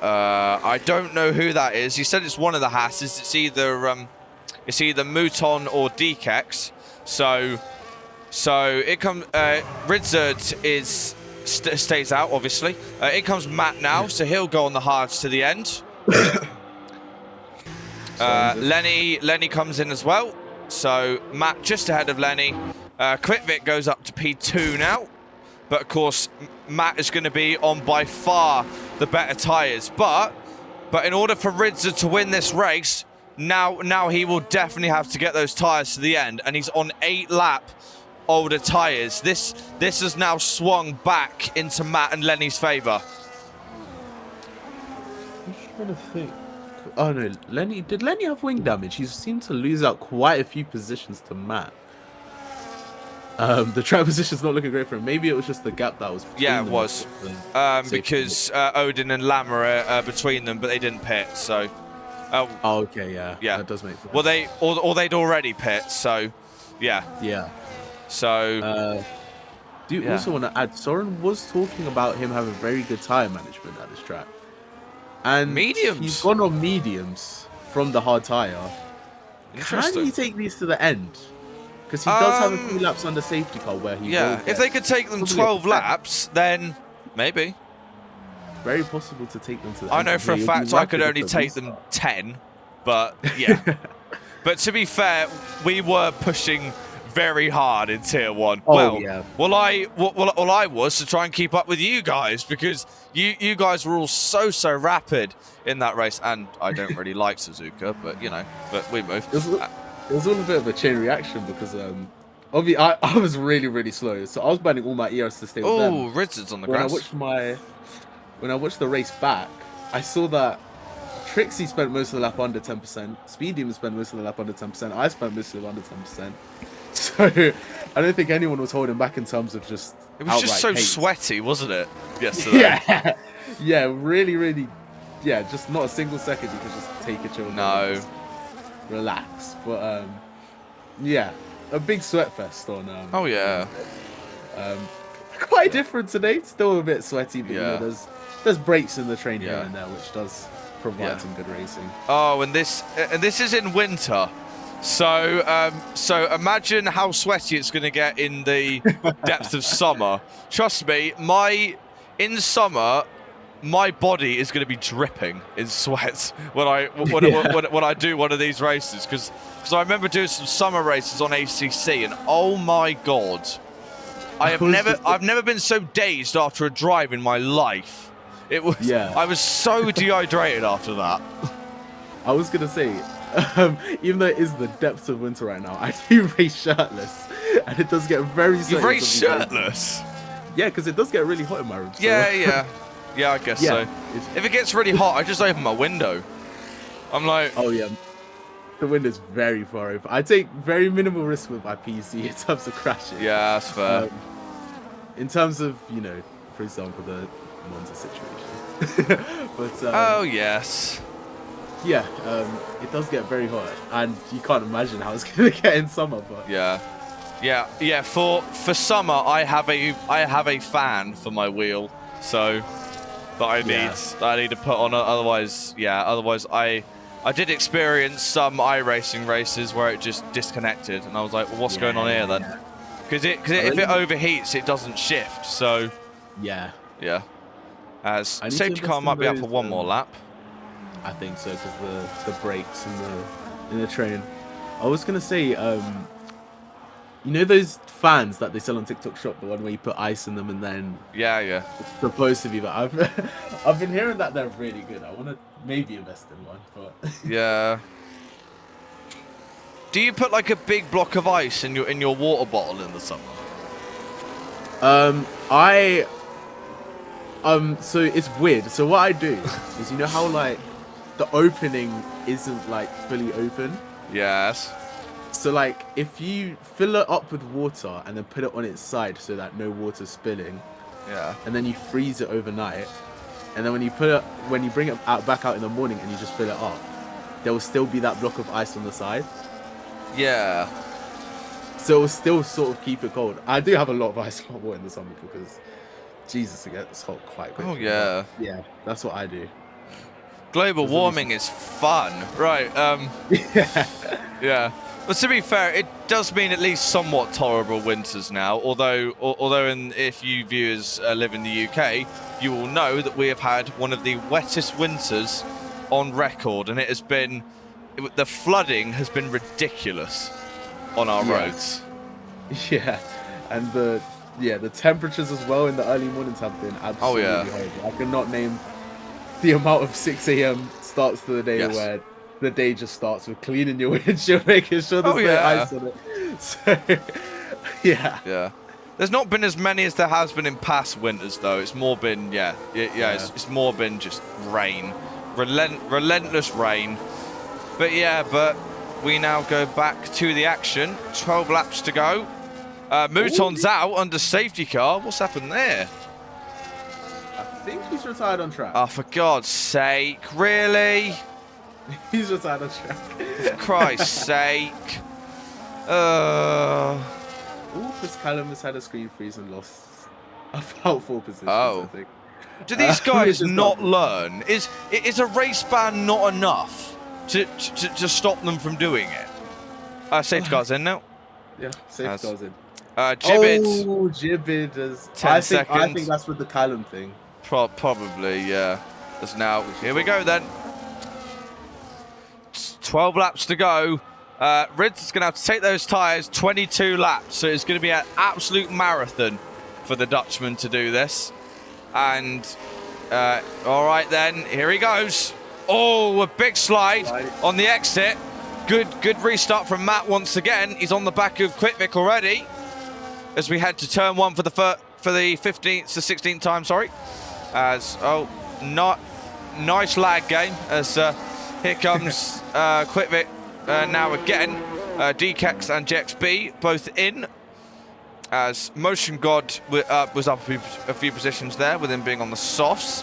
I don't know who that is. He said it's one of the Hasses. It's either Mouton or Dkex. So it comes... Ridzard stays out, obviously. In comes Matt now, so he'll go on the hards to the end. Lenny comes in as well. So Matt just ahead of Lenny. Quitvic goes up to P2 now. But of course, Matt is going to be on by far the better tyres. But in order for Ridzard to win this race, now he will definitely have to get those tyres to the end. And he's on 8-lap older tyres. This has now swung back into Matt and Lenny's favour. I'm trying to think. Oh no, Lenny. Did Lenny have wing damage? He seemed to lose out quite a few positions to Matt. The track position's not looking great for him. Maybe it was just the gap that was between Yeah, it them. was. Because Odin and Lammer are between them, but they didn't pit, so... Oh, okay, yeah. Yeah. That does make sense. Well, they'd already pit, so Yeah. Yeah. So Do you Yeah. also want to add, Soren was talking about him having very good tire management at this track. And Mediums? he's gone on mediums from the hard tire. Can interesting. he take these to the end? Because he does have a few laps on the safety car where he will Yeah. get If they could take them probably 12 a laps, then maybe. very possible to take them to the I end. know for a fact I could only take them 10, but yeah. But to be fair, we were pushing very hard in tier 1. Oh, yeah. Well, I was to try and keep up with you guys because you guys were all so rapid in that race, and I don't really like Suzuka, but you know, but we move. It was all a bit of a chain reaction because obviously I was really slow, so I was burning all my ERs to stay with them. Oh, Ritzard's on the When grass. I watched the race back, I saw that Trixie spent most of the lap under 10%. Speed Demon spent most of the lap under 10%. I spent most of it under 10%. So I don't think anyone was holding back in terms of just. It was just so outright pace. sweaty, wasn't it? Yesterday. Yeah, yeah, really, yeah. Just not a single second you could just take a chill. No. Just relax, but yeah, a big sweat fest on. Oh yeah. Quite different today. Still a bit sweaty, but Yeah. you know, there's breaks in the train here Yeah. and there, which does provide Yeah. some good racing. Oh, and this is in winter. So imagine how sweaty it's going to get in the depths of summer. Trust me, in summer, my body is going to be dripping in sweat when I do one of these races. Because I remember doing some summer races on ACC, and oh my god, I've never been so dazed after a drive in my life. It was. Yeah. I was so dehydrated after that. I was gonna say, even though it is the depths of winter right now, I do race shirtless, and it does get very. You race shirtless? Yeah, because it does get really hot in my room. So. Yeah, I guess Yeah, so. If it gets really hot, I just open my window. I'm like, Oh yeah, the window's very far open. I take very minimal risk with my PC in terms of crashing. yeah, that's fair. In terms of, you know, for example, the Monza situation. But Oh yes. yeah, it does get very hot, and you can't imagine how it's gonna get in summer. But Yeah. For summer, I have a fan for my wheel, so that I need to put on. Otherwise, I did experience some iRacing races where it just disconnected, and I was like, well, what's going on here then? Because if it overheats, it doesn't shift. So yeah, as I need to safety car invest might in be up for those, one more lap. I think so, because the brakes in the train. I was gonna say, you know those fans that they sell on TikTok Shop, the one where you put ice in them and then Yeah. it's supposed to be that. I've been hearing that they're really good. I want to maybe invest in one, but Yeah. Do you put like a big block of ice in your water bottle in the summer? So it's weird. So what I do is, you know how like the opening isn't like fully open. Yes. So like if you fill it up with water and then put it on its side so that no water's spilling, Yeah. and then you freeze it overnight, and then when you bring it back out in the morning and you just fill it up, there will still be that block of ice on the side. Yeah. So it will still sort of keep it cold. I do have a lot of ice in my water in the summer because Jesus, it gets hot quite quickly. Oh yeah. But yeah, that's what I do. Global warming is fun, right? Yeah. But to be fair, it does mean at least somewhat tolerable winters now. Although if you viewers live in the UK, you will know that we have had one of the wettest winters on record, and the flooding has been ridiculous on our roads. Yeah, and the temperatures as well in the early mornings have been absolutely horrible. I cannot name the amount of 6 a.m. starts to the day where the day just starts with cleaning your windshield, making sure there's no ice on it. So, yeah. Yeah. There's not been as many as there has been in past winters, though. It's more been, it's more been just rain. Relentless rain. But we now go back to the action. 12 laps to go. Mouton's out under safety car. What's happened there? I think he's retired on track. Oh, for God's sake. Really? He's retired on track. For Christ's sake. Because Callum has had a screen freeze and lost about 4 positions, Oh. I think. Do these guys Which is not learn? Is a race ban not enough to stop them from doing it? Safety car's in now. Yeah, safety car's in. Gibbet. Oh, Gibbet is... 10 I seconds. think that's with the Callum thing. Probably, yeah. That's now. Here we go then. 12 laps to go. Rids is going to have to take those tyres 22 laps, so it's going to be an absolute marathon for the Dutchman to do this. And all right then, here he goes. Oh, a big slide on the exit. Good restart from Matt once again. He's on the back of Quitvic already as we head to turn 1 for the 15th to 16th time. Sorry. Not nice lag game as here comes Quitvic now again. DKEX and JXB both in. As Motion God was up a few positions there with him being on the softs.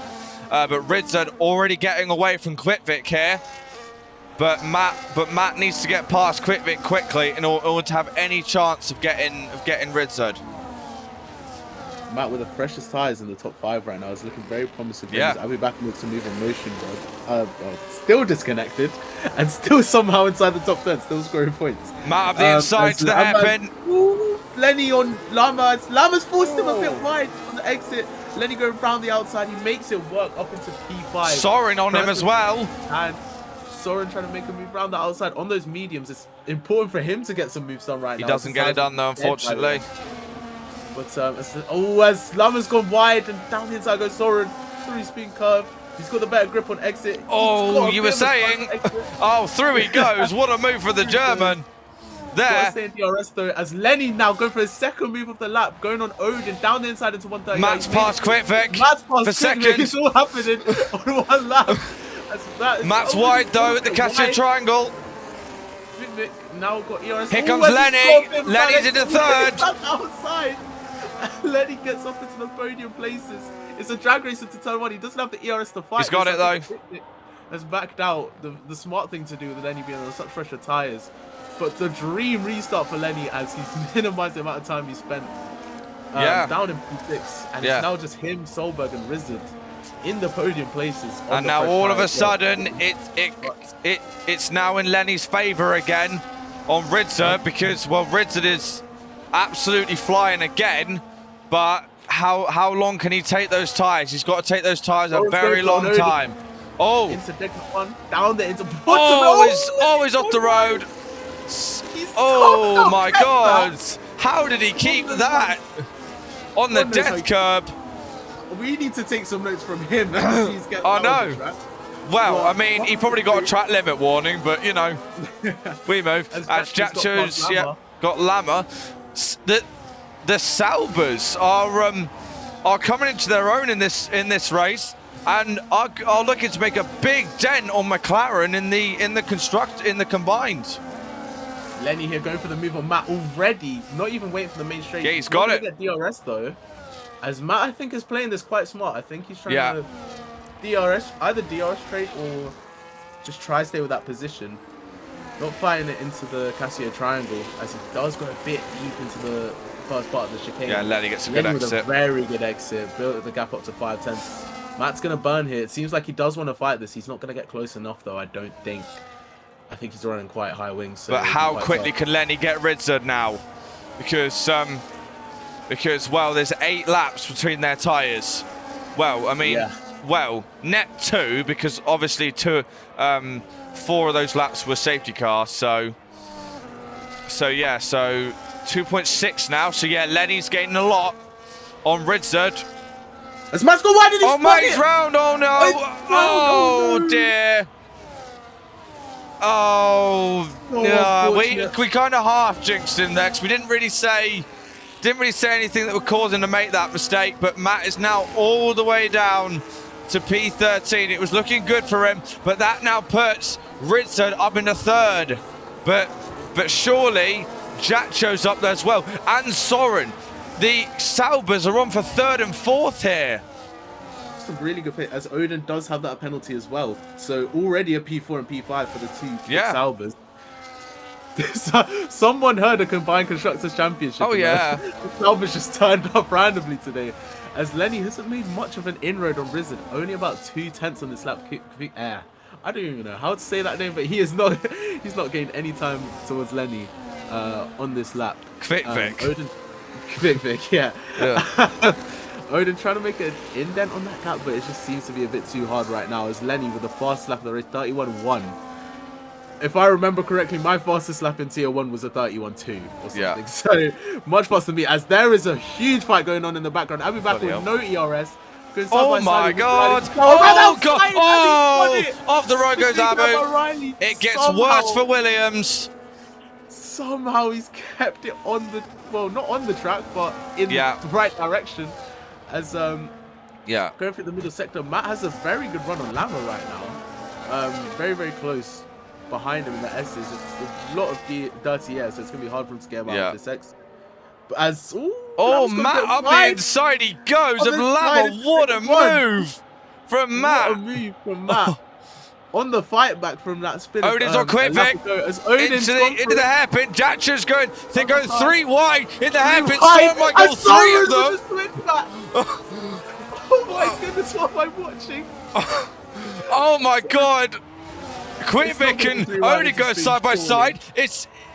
But Ridzard already getting away from Quitvic here. But Matt needs to get past Quitvic quickly in order to have any chance of getting Ridzard. Matt with the freshest tyres in the top 5 right now is looking very promising. Yeah. I'll be back and look to move on Motion God. Still disconnected and still somehow inside the top 10, still scoring points. Matt up the inside to the hairpin. Lenny on Lamas. Lamas forced him a bit wide on the exit. Lenny going round the outside. He makes it work up into P5. Soren on him as well. And Soren trying to make a move around the outside on those mediums. It's important for him to get some moves done right now. He doesn't get it done though, unfortunately. But as Lama's gone wide and down the inside goes Soren. 3-spin curve. He's got the better grip on exit. Oh, you were saying. Oh, through he goes. What a move for the German. There. Stay in DRS though, as Lenny now going for his second move of the lap, going on Odin down the inside into 130. Matt's past Quitvic for second. It's all happening on one lap. Matt's wide though at the Cassia Triangle. Quitvic now got ERS. Here comes Lenny. Lenny's in the third. Outside. Lenny gets up into the podium places. It's a drag race into turn 1. He doesn't have the ERS to fight. He's got it though. Has backed out. The smart thing to do with Lenny being on such fresher tyres. But the dream restart for Lenny as he's minimised the amount of time he spent down in P6. And it's now just him, Solberg and Rizzard in the podium places. And now all of a sudden, it's now in Lenny's favour again on Ridzard because, well, Ridzard is absolutely flying again. But how long can he take those tyres? He's got to take those tyres a very long time. Oh! Into deck 1, down there into bottom. Oh, he's off the road. Oh my God! How did he keep that on the death curb? We need to take some notes from him. I know. Well, I mean, he probably got a track limit warning, but you know, we move. As Jacho's got Lama. The Saubers are coming into their own in this race. And are looking to make a big dent on McLaren in the combined. Lenny here going for the move on Matt already, not even waiting for the main straight. Yeah, he's got it. Get DRS though, as Matt I think is playing this quite smart. I think he's trying to DRS, either DRS straight or just try to stay with that position, not fighting it into the Casio triangle as he does go a bit deep into the first part of the chicane. Yeah, Lenny gets a good exit. With a very good exit, built the gap up to 5/10. Matt's going to burn here. It seems like he does want to fight this. He's not going to get close enough, though, I don't think. I think he's running quite high wings. So but how quickly can Lenny get Ridzard now? Because, well, there's 8 laps between their tyres. Well, I mean, net 2, because obviously 4 of those laps were safety cars. So 2.6 now. So, yeah, Lenny's gaining a lot on Ridzard. As Matt's gone wide, oh, Matt's round! Oh no! Oh dear! Oh, we kind of half jinxed him there because we didn't really say anything that would cause him to make that mistake. But Matt is now all the way down to P13. It was looking good for him, but that now puts Ridzard up in the 3rd. But surely Jacho's up there as well, and Soren. The Saubers are on for 3rd and 4th here. It's a really good pick, as Odin does have that penalty as well. So already a P4 and P5 for the two Saubers. Someone heard a combined constructors championship. Oh yeah. Salvage just turned up randomly today, as Lenny hasn't made much of an inroad on Rizzard. Only about 2/10 on this lap. I don't even know how to say that name, but he is not. He's not gained any time towards Lenny on this lap. Kvik. Odin, Kvik, yeah. Odin trying to make an indent on that gap, but it just seems to be a bit too hard right now. As Lenny with the fast lap of the race, 31.1. If I remember correctly, my fastest lap in Tier 1 was a 31.2 or something. Yeah. So, much faster than me, as there is a huge fight going on in the background. I'll be back with no ERS. Oh my god! Oh god! Oh! Off the road goes Abu. It gets worse for Williams. Somehow he's kept it on the, well, not on the track, but in the right direction. As going through the middle sector, Matt has a very good run on Lama right now. Very, very close behind him in the S's. It's a lot of dirty air, so it's gonna be hard for him to get him out of this X. But as Matt up the inside he goes of Lama. What a move from Matt! What a move from Matt. On the fight back from that spin. Odin's on Kvik into the hairpin. Jatcher's going. They're going 3 wide in the hairpin. So might go 3 of them. Oh my goodness! What am I watching? Oh my god! Kvik and Odin go side by side.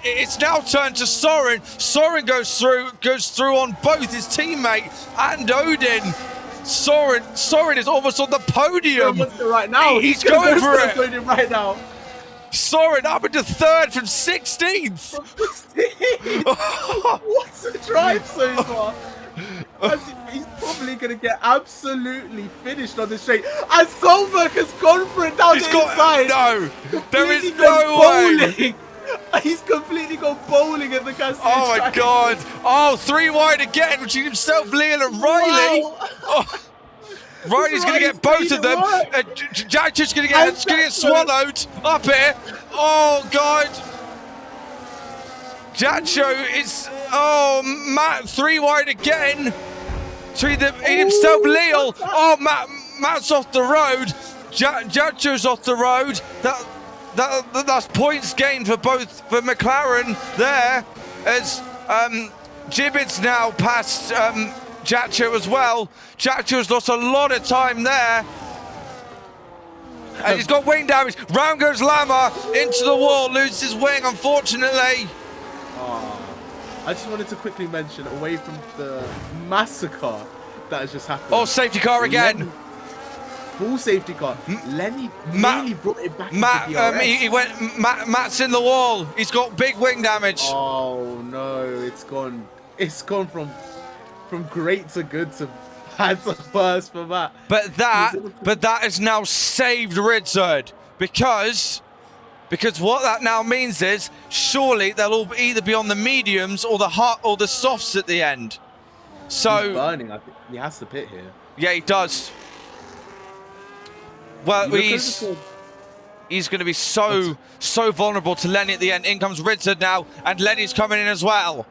It's now turned to Soren. Soren goes through on both his teammate and Odin. Soren is almost on the podium right now. He's going for it. Podium right now. Soren up into 3rd from 16th. What's the drive so far? He's probably going to get absolutely finished on the straight. And Solberg has gone for it down the inside. No, there is no way. He's completely gone bowling at the Castillo. Oh my god. Oh, 3 wide again, between himself, Leon and Riley. Wow. Oh. Riley's going to get both of them. Jacka's going to get swallowed up here. Oh god. Jacho is, Matt 3 wide again. Between himself, Leal. Oh, Matt's off the road. Jacho's off the road. That's points gained for McLaren there, as Gibbons now passed Jacho as well. Jacho's lost a lot of time there. And he's got wing damage. Round goes Lama into the wall, loses his wing, unfortunately. I just wanted to quickly mention, away from the massacre that has just happened. Oh, safety car again. Full safety car. Lenny nearly brought it back. Matt's in the wall. He's got big wing damage. Oh no, it's gone. It's gone from great to good to bad to worse for Matt. But that has now saved Ridzard, because what that now means is surely they'll all either be on the mediums or the hot or the softs at the end. So he's burning. I think he has to pit here. Yeah, he does. Well, he's going to be so vulnerable to Lenny at the end. In comes Ridzard now, and Lenny's coming in as well.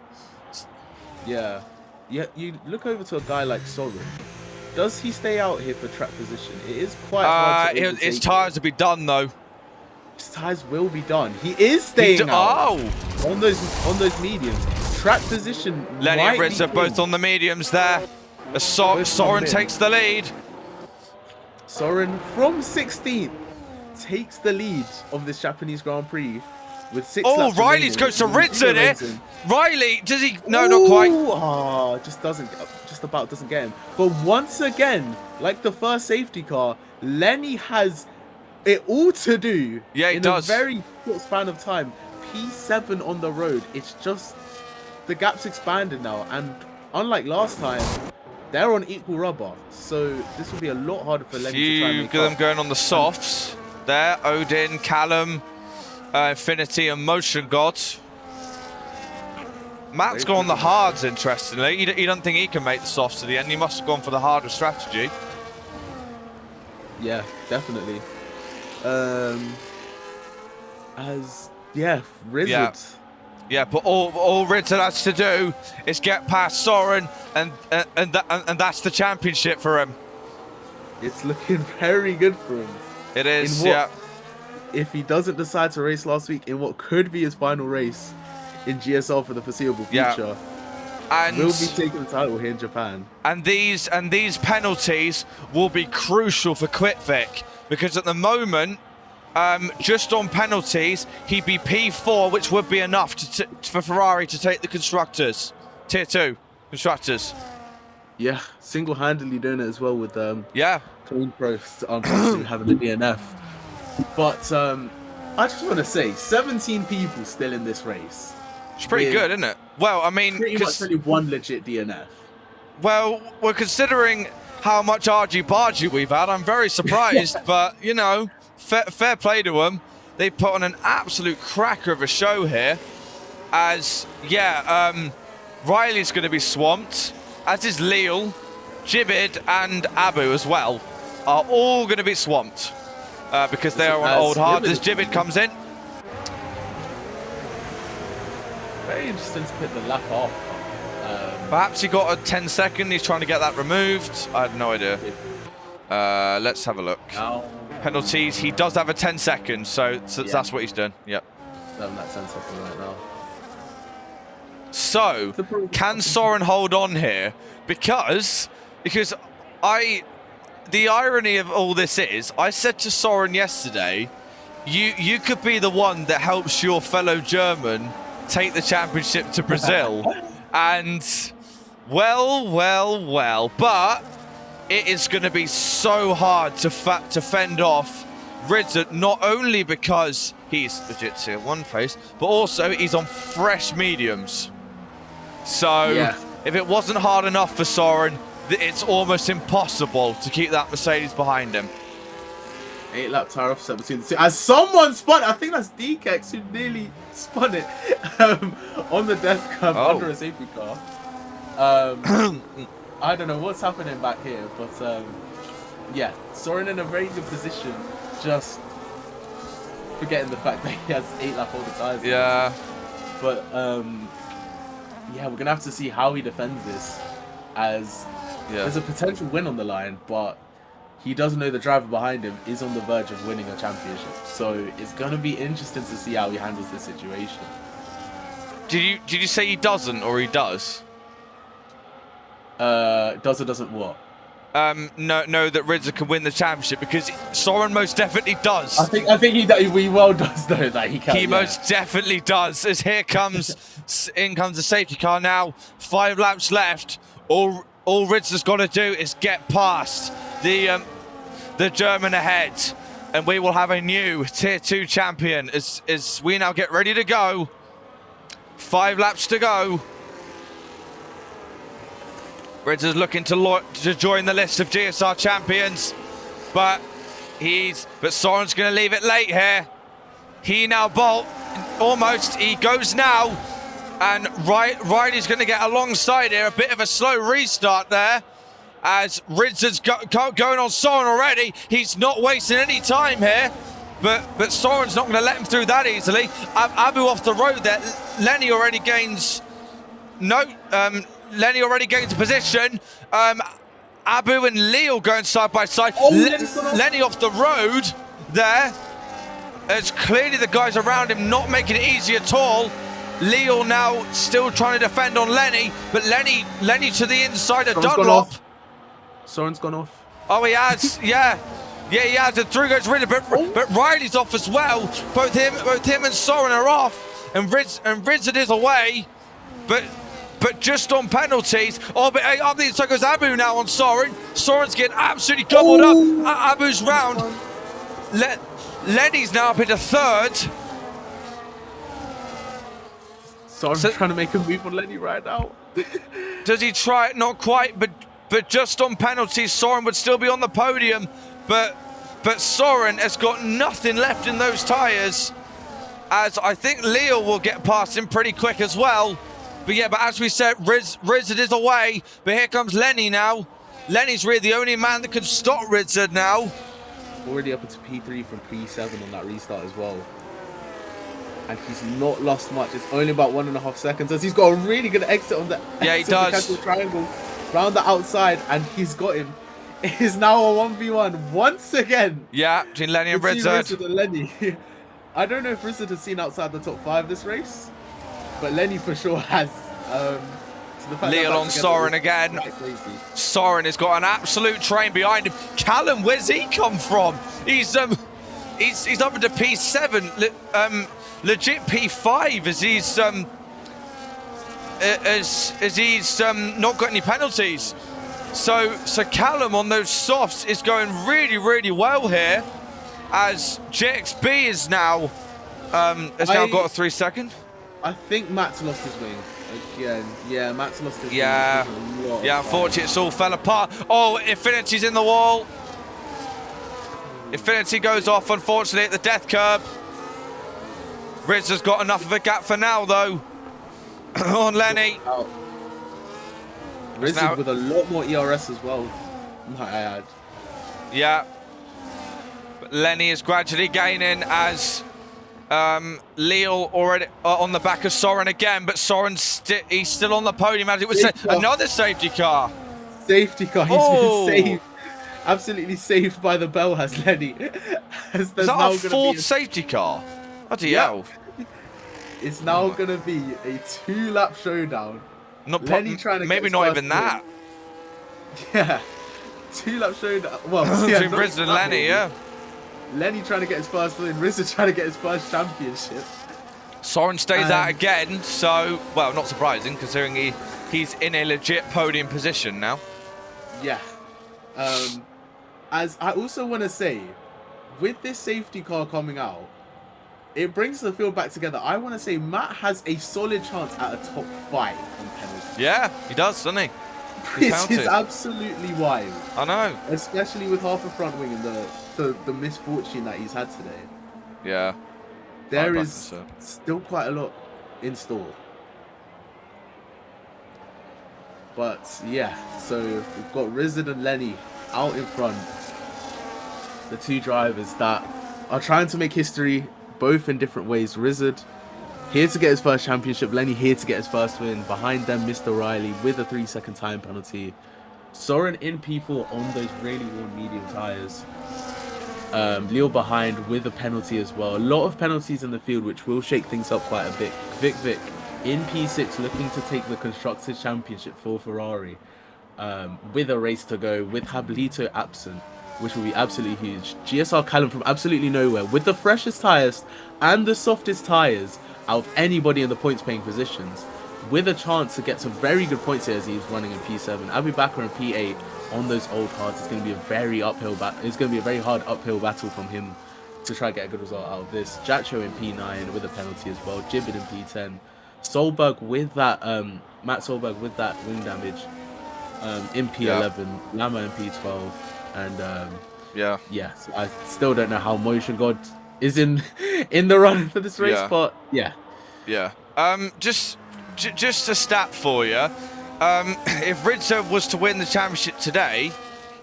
Yeah. You look over to a guy like Soren. Does he stay out here for track position? It is quite hard to overtake. His tyres will be done though. His tyres will be done. He is staying out on those mediums. Track position. Lenny and Ridzard both on the mediums there. Soren takes the lead. Soren from 16th takes the lead of this Japanese Grand Prix with 6 laps. Oh, Riley's goes to Ridzard here. Riley, does he? No, not quite. Just about doesn't get him. But once again, like the first safety car, Lenny has it all to do. Yeah, he does. In a very short span of time. P7 on the road. It's just the gap's expanded now, and unlike last time, they're on equal rubber, so this will be a lot harder for Lenny to try and make them going on the softs there. Odin, Callum, Infinity and Motion God. Matt's gone on the hards, interestingly. He doesn't think he can make the softs to the end. He must have gone for the harder strategy. Yeah, definitely. Rizzard. Yeah, but all Ridzard has to do is get past Soren, and that's the championship for him. It's looking very good for him. It is, if he doesn't decide to race last week in what could be his final race in GSL for the foreseeable future, and will be taking the title here in Japan. And these penalties will be crucial for Quitvic, because at the moment, just on penalties, he'd be P4, which would be enough for Ferrari to take the constructors, tier 2 constructors. Yeah, single-handedly doing it as well with Clean Pro unfortunately having a DNF. But I just want to say, 17 people still in this race. It's pretty good, isn't it? Well, I mean, pretty much only one legit DNF. Well, we're considering how much argy-bargy we've had. I'm very surprised, but, you know, fair play to them. They put on an absolute cracker of a show here. As, Riley's going to be swamped, as is Leal, Jibid, and Abu as well, are all going to be swamped because they are on old hards as Jibid comes in. Very interesting to pick the lap off. Perhaps he got a 10-second. He's trying to get that removed. I have no idea. Let's have a look. Penalties. He does have a 10-second, so that's what he's done. Yep. That 10-second right now. So, can Soren hold on here? Because the irony of all this is, I said to Soren yesterday, you could be the one that helps your fellow German take the championship to Brazil. And, well, but it is going to be so hard to fend off Ridza, not only because he's legit tier 1 place, but also he's on fresh mediums. So, if it wasn't hard enough for Soren, it's almost impossible to keep that Mercedes behind him. 8-lap tire off 17. As someone spun, I think that's DKEX who nearly spun it on the death curve under a safety car. I don't know what's happening back here, but yeah, Soren in a very good position, just forgetting the fact that he has 8-lap all the tires. Yeah. But yeah, we're gonna have to see how he defends this, as there's a potential win on the line, but he doesn't know the driver behind him is on the verge of winning a championship. So it's going to be interesting to see how he handles this situation. Did you say he doesn't or he does? Does or doesn't what? No, that Ridza can win the championship, because Soren most definitely does. I think he well does know that he can. He most definitely does. As in comes the safety car now. 5 laps left. All Ridza's got to do is get past the German ahead, and we will have a new tier 2 champion as we now get ready to go. 5 laps to go. Ridza's looking to join the list of GSR champions, but Soren's going to leave it late here. He now he goes now, and Riley's going to get alongside here. A bit of a slow restart there, as Ridza's going on Soren already. He's not wasting any time here, but Soren's not going to let him through that easily. Abu off the road there. Lenny already gains a position. Abu and Leo going side by side. Lenny off the road there. As clearly the guys around him not making it easy at all. Leo now still trying to defend on Lenny, but Lenny to the inside of Dunlop. Soren's gone off. Oh, he has, yeah, he has. And through goes Ridza, but Riley's off as well. Both him and Soren are off, and Ridza is away, but just on penalties. Oh, but up the inside goes Abu now on Soren. Soren's getting absolutely gobbled up. Abu's round. Lenny's now up into 3rd. Soren's trying to make a move on Lenny right now. Does he try it? Not quite, but just on penalties, Soren would still be on the podium. But Soren has got nothing left in those tyres, as I think Leo will get past him pretty quick as well. But yeah, but as we said, Ridza is away. But here comes Lenny now. Lenny's really the only man that can stop Ridza now. Already up into P3 from P7 on that restart as well. And he's not lost much. It's only about 1.5 seconds, as he's got a really good exit on the he does. triangle round the outside, and he's got him It is now a 1v1 once again. Yeah, between Lenny and Between Ridzard. Rizzard and Lenny. I don't know if Rizzard has seen outside the top 5 this race, but Lenny for sure has. So the fact Leal on Soren again. Crazy. Soren has got an absolute train behind him. Callum, where's he come from? He's up into P7, legit P5 as he's not got any penalties. So Callum on those softs is going really, really well here, as JXB is now now got a 3 second. I think Matt's lost his wing again. Yeah, Matt's lost his Yeah, wing. yeah. Unfortunately, it's all fell apart. Oh, Infinity's in the wall. Infinity goes off, unfortunately, at the death curb. Riz has got enough of a gap for now, though. On Lenny. Riz now, with a lot more ERS as well, might I add. Yeah. But Lenny is gradually gaining as Leal already on the back of Soren again, but Soren's he's still on the podium, as it was said. Another safety car. Safety car, he's been saved. Absolutely saved by the bell, has Lenny. Is that our 4th safety car? Bloody hell. It's now going to be a 2-lap showdown. Lenny trying to maybe not even that. Yeah. 2-lap showdown. Well, yeah, between Riz and Lenny, yeah. Lenny trying to get his first win, Riz trying to get his first championship. Soren stays out again, so, well, not surprising, considering he's in a legit podium position now. Yeah. As I also want to say, with this safety car coming out, it brings the field back together. I want to say Matt has a solid chance at a top 5 on penalty. Yeah, he does, doesn't he? This is absolutely wild. I know. Especially with half a front wing and the misfortune that he's had today. Yeah. There is still quite a lot in store. But yeah, so we've got Rizzard and Lenny out in front. The 2 drivers that are trying to make history, both in different ways. Rizzard here to get his first championship, Lenny here to get his first win. Behind them, Mr. Riley with a 3-second time penalty. Soren in P4 on those really worn medium tyres. Leal behind with a penalty as well. A lot of penalties in the field, which will shake things up quite a bit. Vic in P6 looking to take the Constructors' Championship for Ferrari. With a race to go, with Hablito absent, which will be absolutely huge. GSR Callum from absolutely nowhere, with the freshest tyres and the softest tyres out of anybody in the points-paying positions, with a chance to get some very good points here as he's running in P7. Abu Bakr in P8 on those old cards. It's going to be a very uphill battle. It's going to be a very hard uphill battle from him to try to get a good result out of this. Jacho in P9 with a penalty as well. Gibbon in P10. Solberg with that, Matt Solberg with that wing damage in P11. Lama in P12. And yeah, so I still don't know how Motion God is in the run for this race, but yeah. Just a stat for you. If Rizzo was to win the championship today,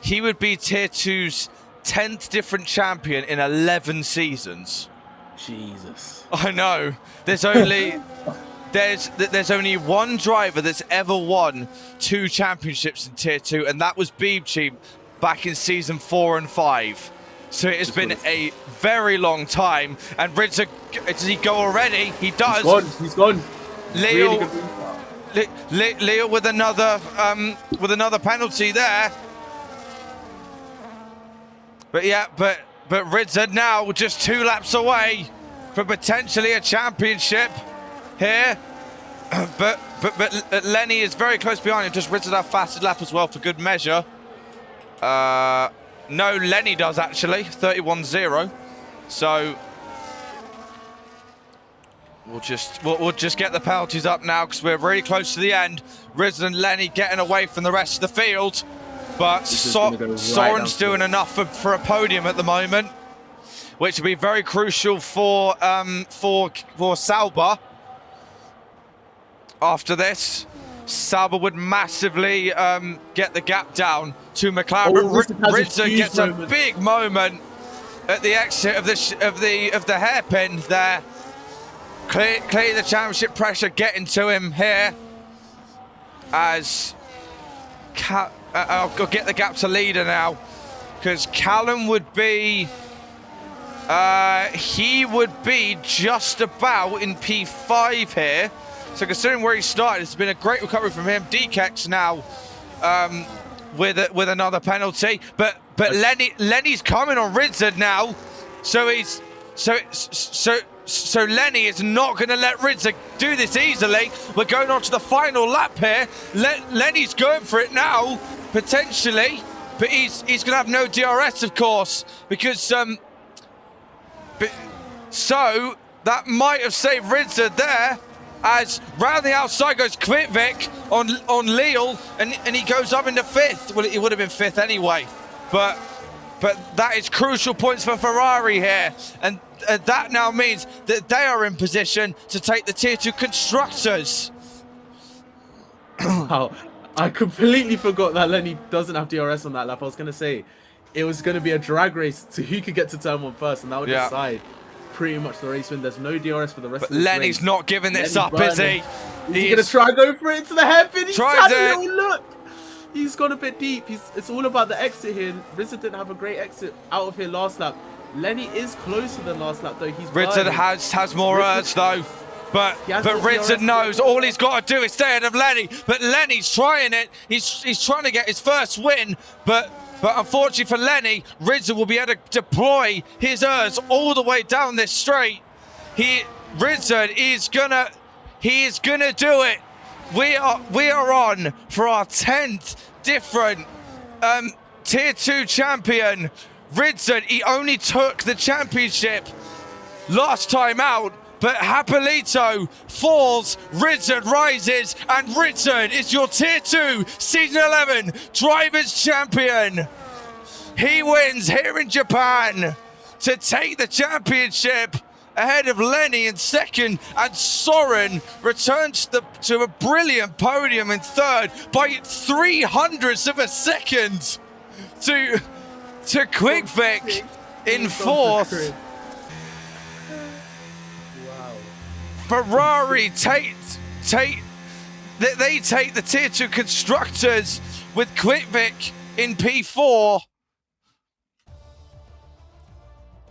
he would be Tier 2's 10th different champion in 11 seasons. Jesus. I know. There's only there's only one driver that's ever won 2 championships in Tier 2, and that was Beebcheap back in season 4 and 5. So it has been a very long time. And Rizzo, does he go already? He does. He's gone. Leo, really Leo with another penalty there. But yeah, but Rizzo now just 2 laps away from potentially a championship here. But Lenny is very close behind him. Does Rizzo have fastest lap as well for good measure? No, Lenny does actually, 31.0. So we'll just get the penalties up now because we're really close to the end. Riz and Lenny getting away from the rest of the field, but Soren's doing enough for a podium at the moment, which will be very crucial for Sauber. After this, Sauber would massively get the gap down to McLaren. Rizzo gets a big moment at the exit of the hairpin there. Clearly the championship pressure getting to him here as I'll go get the gap to leader now, because Callum would be. He would be just about in P5 here. So considering where he started, it's been a great recovery from him. DKEX now with another penalty, but Lenny's coming on Ridzard now, so he's so Lenny is not going to let Ridzard do this easily. We're going on to the final lap here. Lenny's going for it now potentially, but he's going to have no DRS, of course, because so that might have saved Ridzard there. As round the outside goes Kvitvik on Leal, and he goes up into 5th. Well, he would have been 5th anyway, but that is crucial points for Ferrari here, and that now means that they are in position to take the Tier 2 Constructors. Wow, I completely forgot that Lenny doesn't have DRS on that lap. I was going to say it was going to be a drag race to who could get to turn 1 first, and that would decide pretty much the race win. There's no DRS for the rest of the race. Lenny's not giving this up, is he? He's going to try and go for it into the hairpin. He's tried had a it. little look. He's gone a bit deep. It's all about the exit here. Ridzard didn't have a great exit out of here last lap. Lenny is closer than last lap though. Ridzard has more urge though. But Ridzard knows all he's got to do is stay ahead of Lenny. But Lenny's trying it. He's trying to get his first win. But unfortunately for Lenny, Ridzard will be able to deploy his urge all the way down this straight. Ridzard is gonna do it. We are on for our 10th different Tier 2 champion. Ridzard, he only took the championship last time out, but Hapolito falls, Ridzard rises, and Ridzard is your Tier 2 Season 11 Drivers Champion. He wins here in Japan to take the championship ahead of Lenny in 2nd, and Soren returns to a brilliant podium in 3rd by 0.03 of a second to Kvitvik in 4th. Wow. Ferrari take the Tier 2 Constructors with Kvitvik in P4.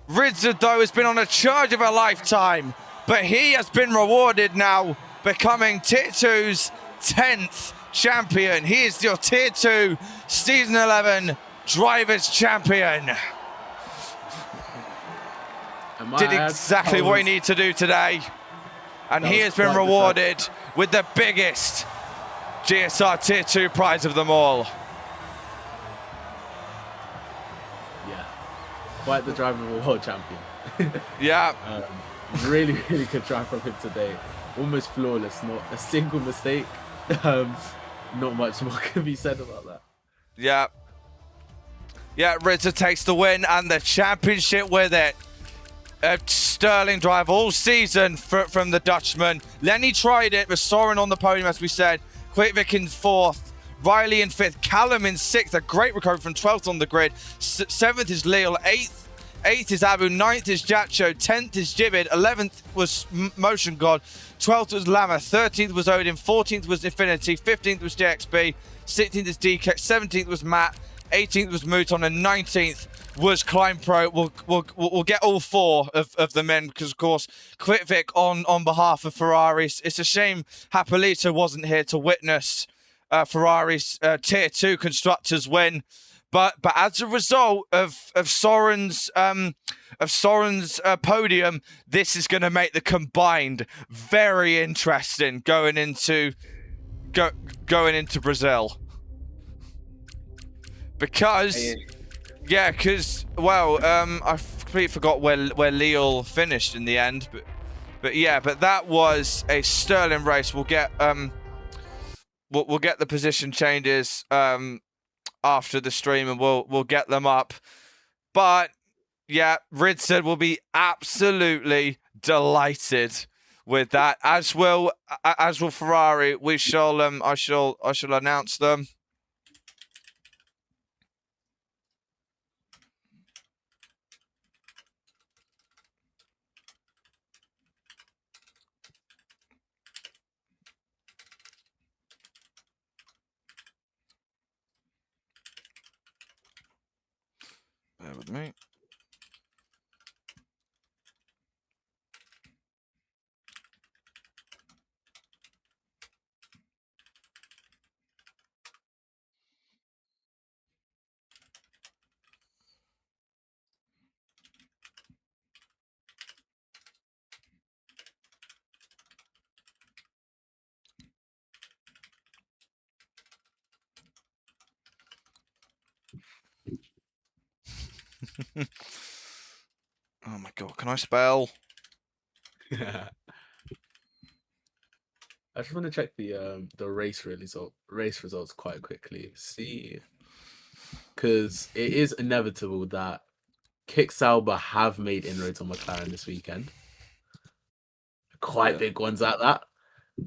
Ridzard, though, has been on a charge of a lifetime, but he has been rewarded now, becoming Tier 2's 10th champion. He is your Tier 2 Season 11 Drivers Champion. Did exactly what he needed to do today, and he has been rewarded with the biggest GSR Tier 2 prize of them all. Quite the driver of a world champion. Yeah. Really good drive from him today. Almost flawless, not a single mistake. Not much more can be said about that. Yeah. Yeah, Ridzard takes the win and the championship with it. A sterling drive all season from the Dutchman. Lenny tried it, but Soren on the podium, as we said. Kvitvik in 4th. Riley in 5th, Callum in 6th, a great recovery from 12th on the grid. 7th is Leal, 8th is Abu, 9th is Jacho, 10th is Jibbid, 11th was Motion God, 12th was Lama, 13th was Odin, 14th was Infinity, 15th was JXB, 16th is DK, 17th was Matt, 18th was Mouton, and 19th was Climb Pro. We'll get all 4 of the men, because of course Kvitvik on behalf of Ferrari. It's a shame Hapolito wasn't here to witness Ferrari's Tier 2 Constructors win, but as a result of Soren's podium, this is going to make the combined very interesting going into Brazil, because I completely forgot where Leal finished in the end, but that was a sterling race. We'll get We'll get the position changes after the stream, and we'll get them up. But yeah, Ridzard will be absolutely delighted with that, as will Ferrari. I shall announce them. Bear with me. Oh my god, can I spell? I just want to check the race results quite quickly. See, because it is inevitable that Kick Sauber have made inroads on McLaren this weekend. Quite Yeah. big ones at that.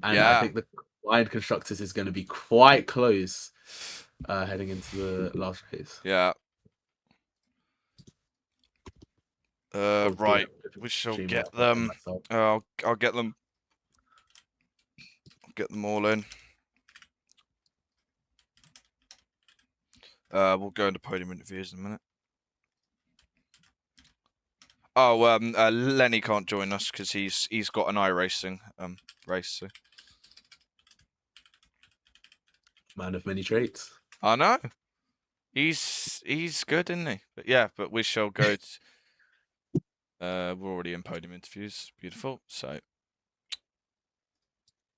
And I Yeah. think the Combined Constructors is going to be quite close heading into the last race. Yeah. Right. Hopefully, We shall stream get that on them. myself. I'll get them. I'll get them all in. We'll go into podium interviews in a minute. Oh, Lenny can't join us because he's got an iRacing race. So. Man of many traits. I know. He's good, isn't he? But yeah, but we shall go. We're already in podium interviews. Beautiful. So,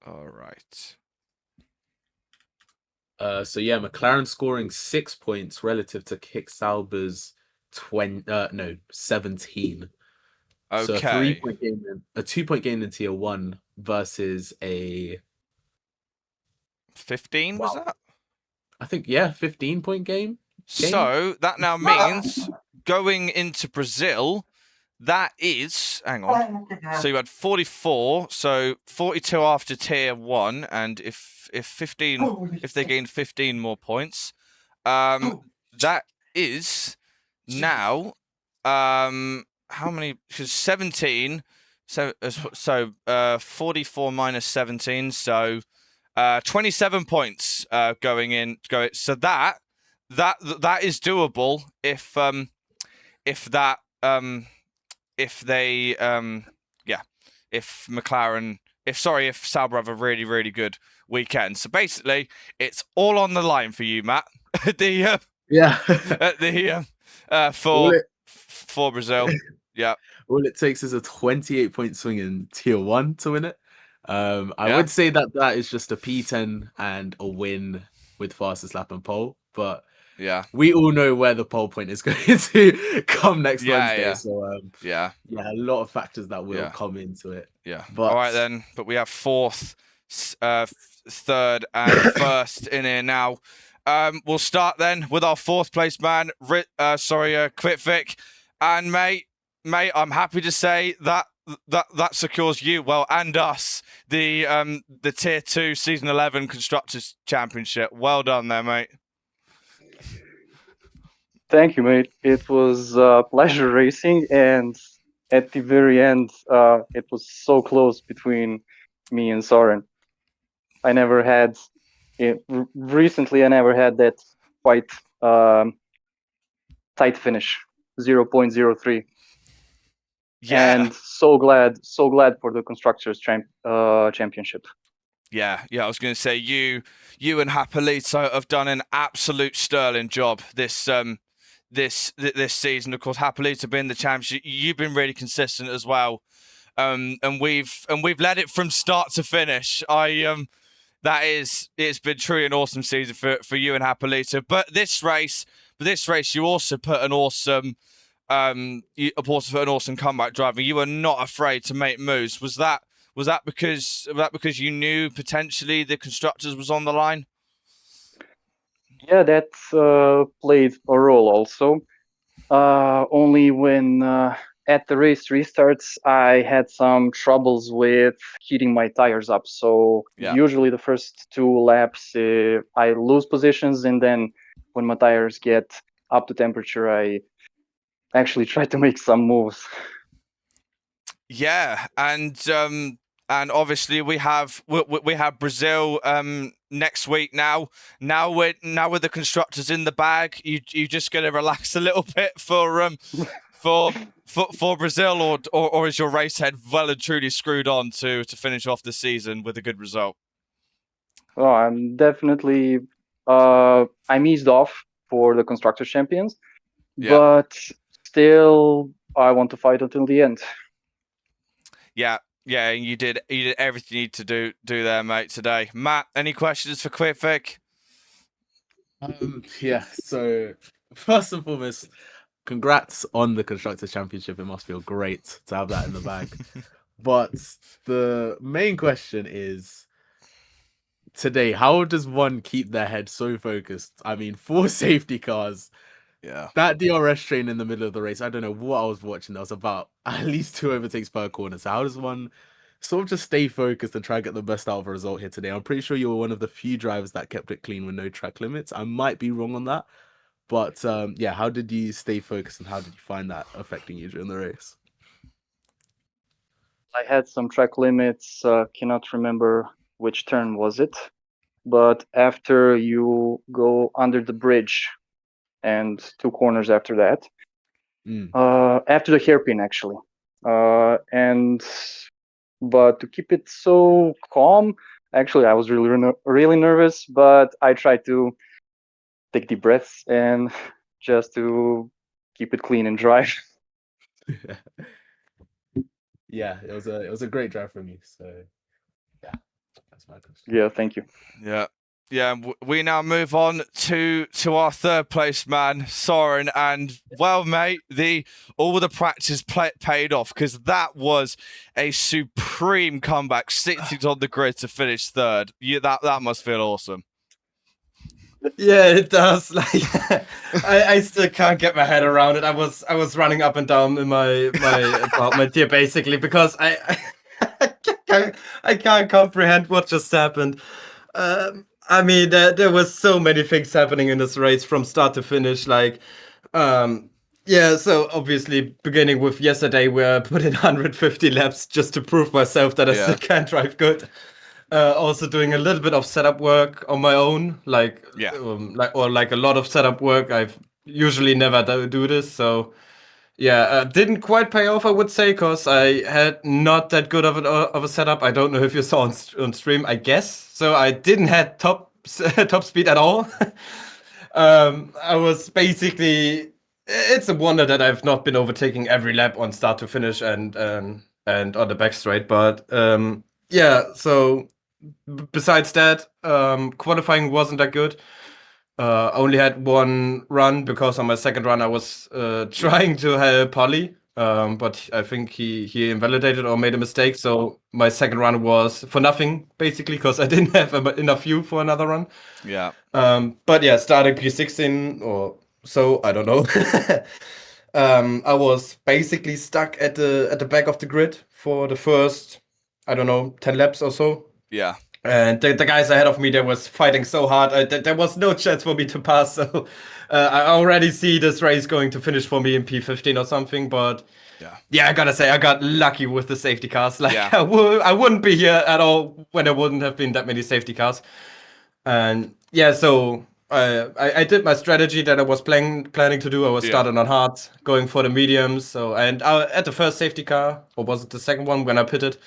all right. So yeah, McLaren scoring 6 points relative to Kick Sauber's 17. Okay. So a 3-point game, a 2-point game in tier 1 versus a 15 was that? I think 15-point game. So that now means going into Brazil, that is hang on. So you had 44, so 42 after tier 1, and if 15 if they gained 15 more points, that is now how many? Because 17. So 44 minus 17. So 27 points going in. So that is doable if that if they if McLaren if Sauber have a really really good weekend. So basically, it's all on the line for you, Matt. the for Brazil. Yeah. All it takes is a 28-point swing in tier 1 to win it. I would say that is just a P10 and a win with fastest lap and pole, but yeah, we all know where the pole point is going to come next Wednesday. Yeah. So yeah, a lot of factors that will come into it. Yeah. But all right then. But we have fourth, third, and first in here now. We'll start then with our fourth place man, Quitvic, and mate, I'm happy to say that secures you and us the tier 2 season 11 constructors championship. Well done there, mate. Thank you, mate. It was a pleasure racing, and at the very end, it was so close between me and Soren. I never had recently. I never had that quite tight finish, 0.03. Yeah. And so glad for the constructors championship. Yeah, I was going to say you and Hapolito have done an absolute sterling job this season. Of course, Hapolito being the champion, you've been really consistent as well. And we've led it from start to finish. It's been truly an awesome season for you and Hapolito. But this race, you also put an awesome comeback driving. You were not afraid to make moves. Was that because you knew potentially the constructors was on the line? Yeah, that played a role also. Only when at the race restarts, I had some troubles with heating my tires up. So usually the first 2 laps, I lose positions, and then when my tires get up to temperature, I actually try to make some moves. Yeah, and and obviously we have Brazil next week now. Now with the constructors in the bag, you just got to relax a little bit for Brazil, or is your race head well and truly screwed on to finish off the season with a good result? Well, I'm definitely I'm eased off for the constructor champions, Yeah. but still I want to fight until the end. Yeah, you did everything you need to do there, mate, today. Matt, any questions for Quickvic? Yeah, so first and foremost, congrats on the Constructors' Championship. It must feel great to have that in the bag. But the main question is, today, how does one keep their head so focused? I mean, 4 safety cars, Yeah. that DRS train in the middle of the race, I don't know what I was watching. There was about at least 2 overtakes per corner. So how does one sort of just stay focused and try to get the best out of a result here today? I'm pretty sure you were one of the few drivers that kept it clean with no track limits. I might be wrong on that. But yeah, how did you stay focused and how did you find that affecting you during the race? I had some track limits, cannot remember which turn was it, but after you go under the bridge and 2 corners after that, after the hairpin actually, but to keep it so calm, actually I was really nervous, but I tried to take deep breaths and just to keep it clean and dry. Yeah, it was a great drive from you. So yeah, that's my question. Yeah, thank you. Yeah. Yeah, we now move on to our third place man, Soren, and well, mate, all the practice paid off, because that was a supreme comeback, 60s on the grid to finish third. That must feel awesome. Yeah, it does. Like, I still can't get my head around it. I was running up and down in my tier basically because I can't comprehend what just happened. I mean, there was so many things happening in this race from start to finish. Like, yeah. So obviously, beginning with yesterday, where I put in 150 laps just to prove myself that I still can drive good. Also doing a little bit of setup work on my own, like a lot of setup work. I've usually never do this, so yeah, didn't quite pay off, I would say, because I had not that good of a setup. I don't know if you saw on stream, I guess. So I didn't have top speed at all. I was basically. It's a wonder that I've not been overtaking every lap on start to finish and on the back straight. But yeah, so besides that, qualifying wasn't that good. Only had 1 run because on my second run I was trying to help Polly, but I think he invalidated or made a mistake. So my second run was for nothing basically because I didn't have enough fuel for another run. Yeah. But yeah, starting P16 or so, I don't know. I was basically stuck at the back of the grid for the first, I don't know, 10 laps or so. Yeah. And the guys ahead of me, they was fighting so hard. There was no chance for me to pass. So I already see this race going to finish for me in P15 or something. But yeah, I gotta say, I got lucky with the safety cars. Like I wouldn't be here at all when there wouldn't have been that many safety cars. And yeah, so I did my strategy that I was planning to do. I was starting on hard, going for the mediums. So and at the first safety car, or was it the second one when I pitted?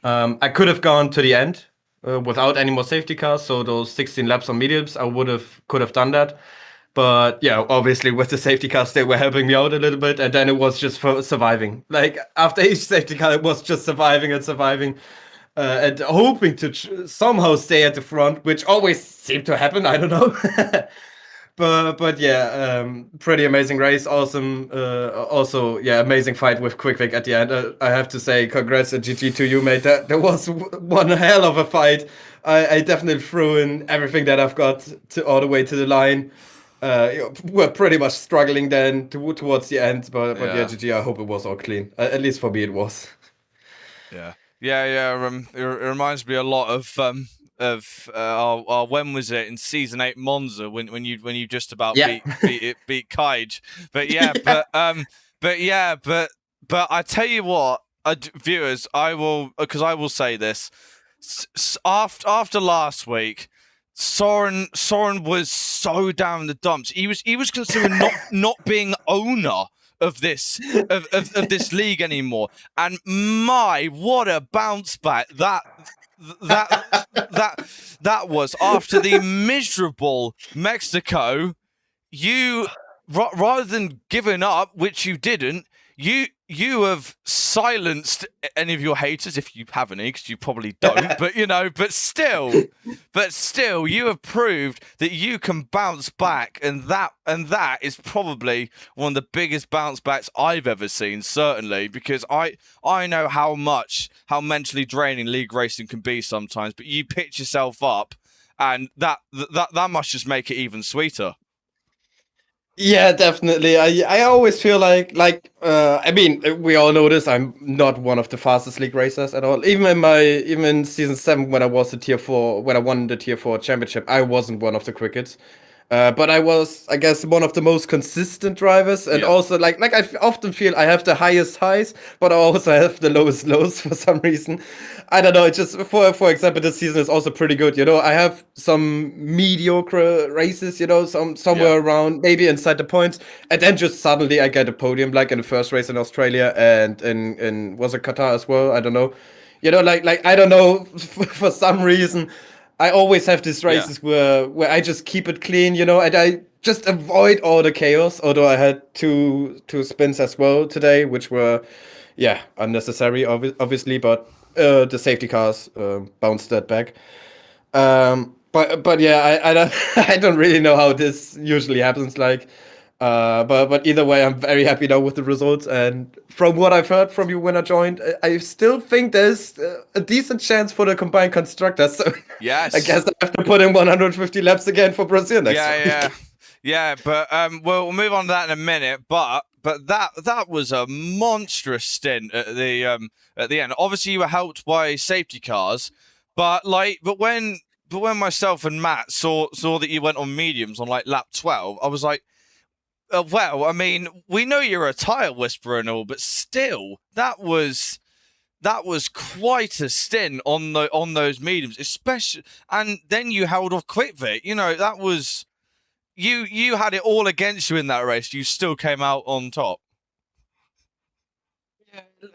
I could have gone to the end. Without any more safety cars, so those 16 laps on mediums, I could have done that. But yeah, obviously with the safety cars, they were helping me out a little bit, and then it was just for surviving. Like after each safety car, it was just surviving and hoping to somehow stay at the front, which always seemed to happen. I don't know. But yeah, pretty amazing race, awesome. Also, yeah, amazing fight with Quickvic at the end. I have to say, congrats and GG to you, mate. That was one hell of a fight. I definitely threw in everything that I've got all the way to the line. We're pretty much struggling then towards the end, but yeah, GG. I hope it was all clean. At least for me, it was. Yeah. It reminds me a lot of when was it in season 8 Monza when you just about beat Kaij. But yeah, but I tell you what, viewers, I will say this. After last week, Soren was so down in the dumps. He was considering not being owner of this this league anymore. And what a bounce back that was after the miserable Mexico. You rather than giving up, which you didn't, you have silenced any of your haters, if you have any, because you probably don't. but still, you have proved that you can bounce back, and that is probably one of the biggest bounce backs I've ever seen. Certainly, because I know how mentally draining league racing can be sometimes. But you picked yourself up, and that must just make it even sweeter. Yeah, definitely. I always feel like I mean, we all know this. I'm not one of the fastest league racers at all. Even in season 7, when I was the tier 4, when I won the tier 4 championship, I wasn't one of the quickest. But I was, I guess, one of the most consistent drivers, and also like I often feel I have the highest highs, but I also have the lowest lows for some reason. I don't know. It's just for example, this season is also pretty good. I have some mediocre races. Somewhere around maybe inside the points, and then just suddenly I get a podium, like in the first race in Australia and in was it Qatar as well? I don't know. Like I don't know for some reason. I always have these races where I just keep it clean, and I just avoid all the chaos. Although I had two spins as well today, which were, unnecessary, obviously. But the safety cars bounced that back. But yeah, I don't I don't really know how this usually happens. But either way, I'm very happy now with the results. And from what I've heard from you when I joined, I still think there's a decent chance for the combined constructors. So yes, I guess I have to put in 150 laps again for Brazil next week. Yeah. But we'll move on to that in a minute. But that was a monstrous stint at the end. Obviously, you were helped by safety cars, but when myself and Matt saw that you went on mediums on like lap 12, I was like, well, I mean, we know you're a tire whisperer and all, but still, that was quite a stint on those mediums, especially. And then you held off Quickvic. That was you had it all against you in that race. You still came out on top.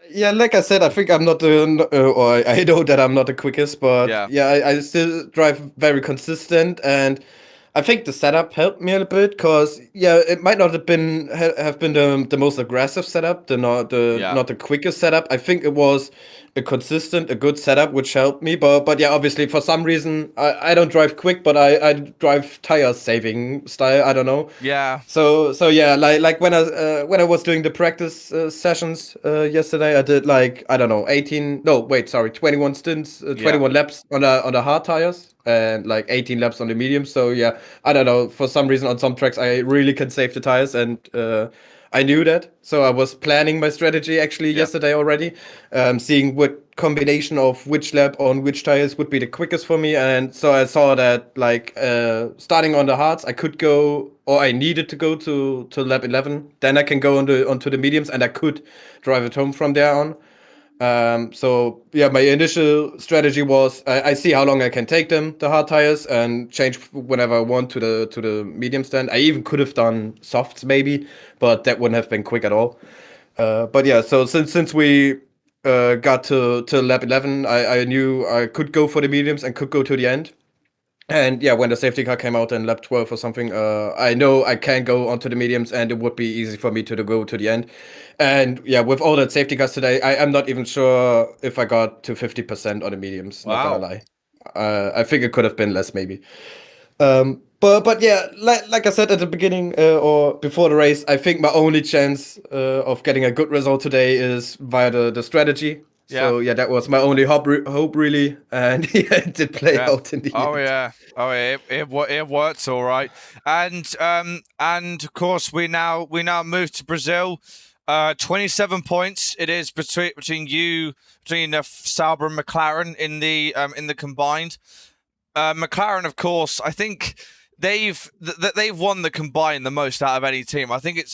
Yeah, like I said, I think I'm not or I know that I'm not the quickest, but I still drive very consistent, and I think the setup helped me a little bit because it might not have been the most aggressive setup, not the quickest setup. I think it was a good setup, which helped me. But yeah, obviously for some reason I don't drive quick, but I drive tire saving style. I don't know. Yeah. So yeah, like when I was doing the practice sessions yesterday, I did 21 stints, 21 laps on the hard tires, and like 18 laps on the medium. So yeah, I don't know. For some reason, on some tracks, I really can save the tires, and I knew that. So I was planning my strategy actually yesterday already, seeing what combination of which lap on which tires would be the quickest for me. And so I saw that starting on the hards, I could go, or I needed to go to lap 11. Then I can go onto the mediums, and I could drive it home from there on. So yeah, my initial strategy was I see how long I can take them, the hard tires, and change whenever I want to the medium stand. I even could have done softs maybe, but that wouldn't have been quick at all. But yeah, so since we got to lap 11, I knew I could go for the mediums and could go to the end. And yeah, when the safety car came out in lap 12 or something, I know I can go onto the mediums, and it would be easy for me to go to the end. And yeah, with all that safety cars today, I'm not even sure if I got to 50% on the mediums. Wow. Not gonna lie. I think it could have been less maybe. But yeah, like I said at the beginning or before the race, I think my only chance of getting a good result today is via the strategy. Yeah. So yeah, that was my only hope really, and it did play out in the end. It worked all right, and of course we now move to Brazil. 27 points it is between Sauber and McLaren in the combined. McLaren, of course, I think they've won the combined the most out of any team. I think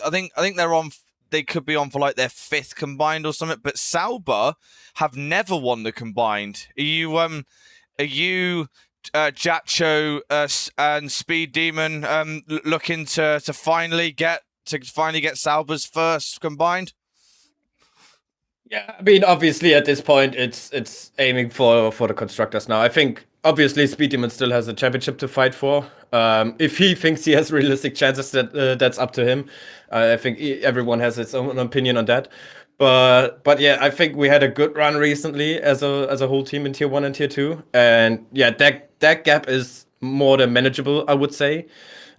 they're on they could be on for like their 5th combined or something. But Sauber have never won the combined. Are you Jacho and Speed Demon looking to finally get Sauber's first combined? Yeah, I mean, obviously at this point, it's aiming for the constructors now. I think obviously Speed Demon still has a championship to fight for. If he thinks he has realistic chances, that's up to him. I think everyone has its own opinion on that. But yeah, I think we had a good run recently as a whole team in Tier 1 and Tier 2, and yeah, that gap is more than manageable, I would say.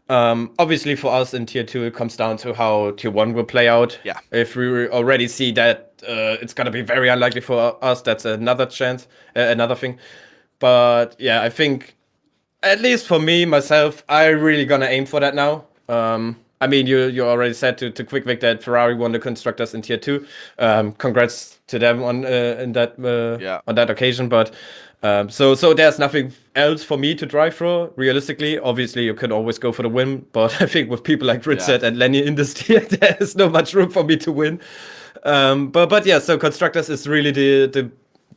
Obviously, for us in Tier 2, it comes down to how Tier 1 will play out. Yeah. If we already see that it's going to be very unlikely for us, that's another chance, another thing. But yeah, I think, at least for me, myself, I really going to aim for that now. I mean, you already said to Quick Vic that Ferrari won the constructors in Tier 2. Congrats to them on on that occasion. But so there's nothing else for me to drive for. Realistically, obviously, you can always go for the win. But I think with people like Ritzet and Lenny in this tier, there's not much room for me to win. But yeah, so constructors is really the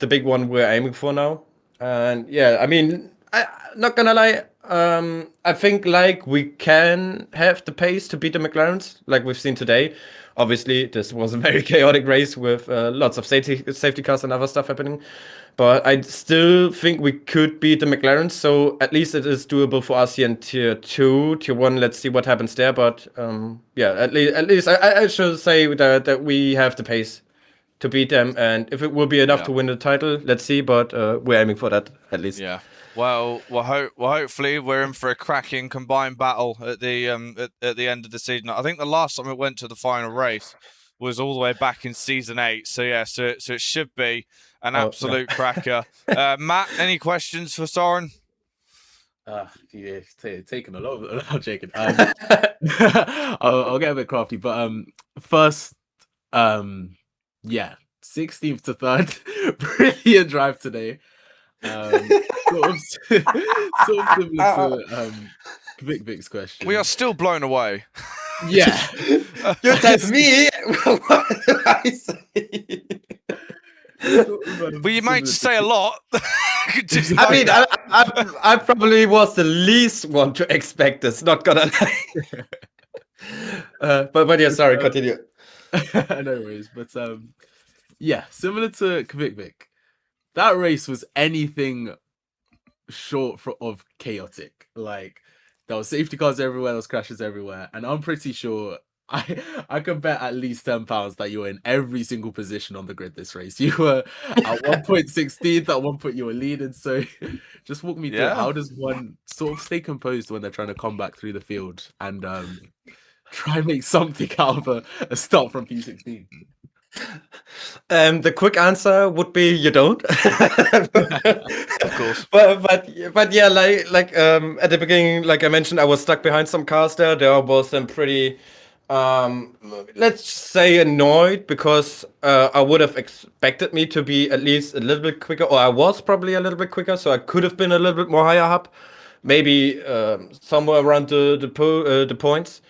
big one we're aiming for now. And yeah, I mean, I'm not gonna lie. I think like we can have the pace to beat the McLarens, like we've seen today. Obviously, this was a very chaotic race with lots of safety cars and other stuff happening. But I still think we could beat the McLarens, so at least it is doable for us here in Tier 2. Tier 1, let's see what happens there. But yeah, at least I should say that we have the pace to beat them. And if it will be enough to win the title, let's see. But we're aiming for that, at least. Yeah. Well, hopefully we're in for a cracking combined battle at the end of the season. I think the last time it went to the final race was all the way back in season 8. So yeah, so it should be an absolute cracker. Matt, any questions for Soren? Yeah, taking a lot of Jacob. I'll get a bit crafty, but first, yeah, 16th to 3rd, brilliant drive today. Sort of similar to Vic's question. We are still blown away. Yeah. You tell me what do I say? But you might say a lot. I mean, I probably was the least one to expect this. Not gonna lie. But yeah, sorry. Continue. No worries. But yeah, similar to Kvik Vic, that race was anything short of chaotic. Like, there was safety cars everywhere, there was crashes everywhere, and I'm pretty sure I could bet at least £10 that you were in every single position on the grid this race. You were at 1.16th, at one point you were leading. So just walk me through how does one sort of stay composed when they're trying to come back through the field and try and make something out of a start from P16? The quick answer would be you don't. Of course. But yeah, like at the beginning, like I mentioned, I was stuck behind some cars there. There was some pretty let's say annoyed because I would have expected me to be at least a little bit quicker, or I was probably a little bit quicker, so I could have been a little bit more higher up, maybe somewhere around the points.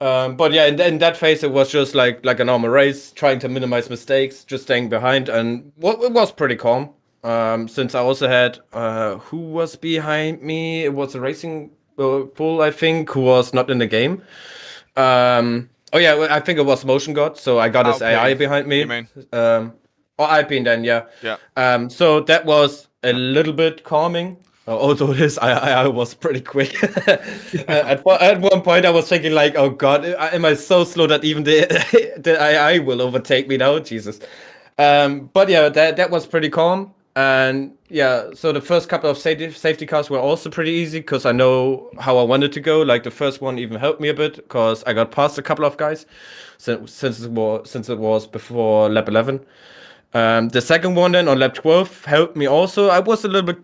But yeah, in that phase, it was just like a normal race, trying to minimize mistakes, just staying behind, and it was pretty calm. Since I also had who was behind me? It was a racing pool, I think, who was not in the game. Oh yeah, I think it was Motion God, so I got his AI behind me. You mean? Or Alpine then, yeah. Yeah. So that was a little bit calming. Although his AI was pretty quick. At one point, I was thinking like, "Oh God, am I so slow that even the AI will overtake me now?" Jesus. But yeah, that was pretty calm. And yeah, so the first couple of safety cars were also pretty easy because I know how I wanted to go. Like the first one even helped me a bit because I got past a couple of guys since it was before lap 11. The second one then on lap 12 helped me also. I was a little bit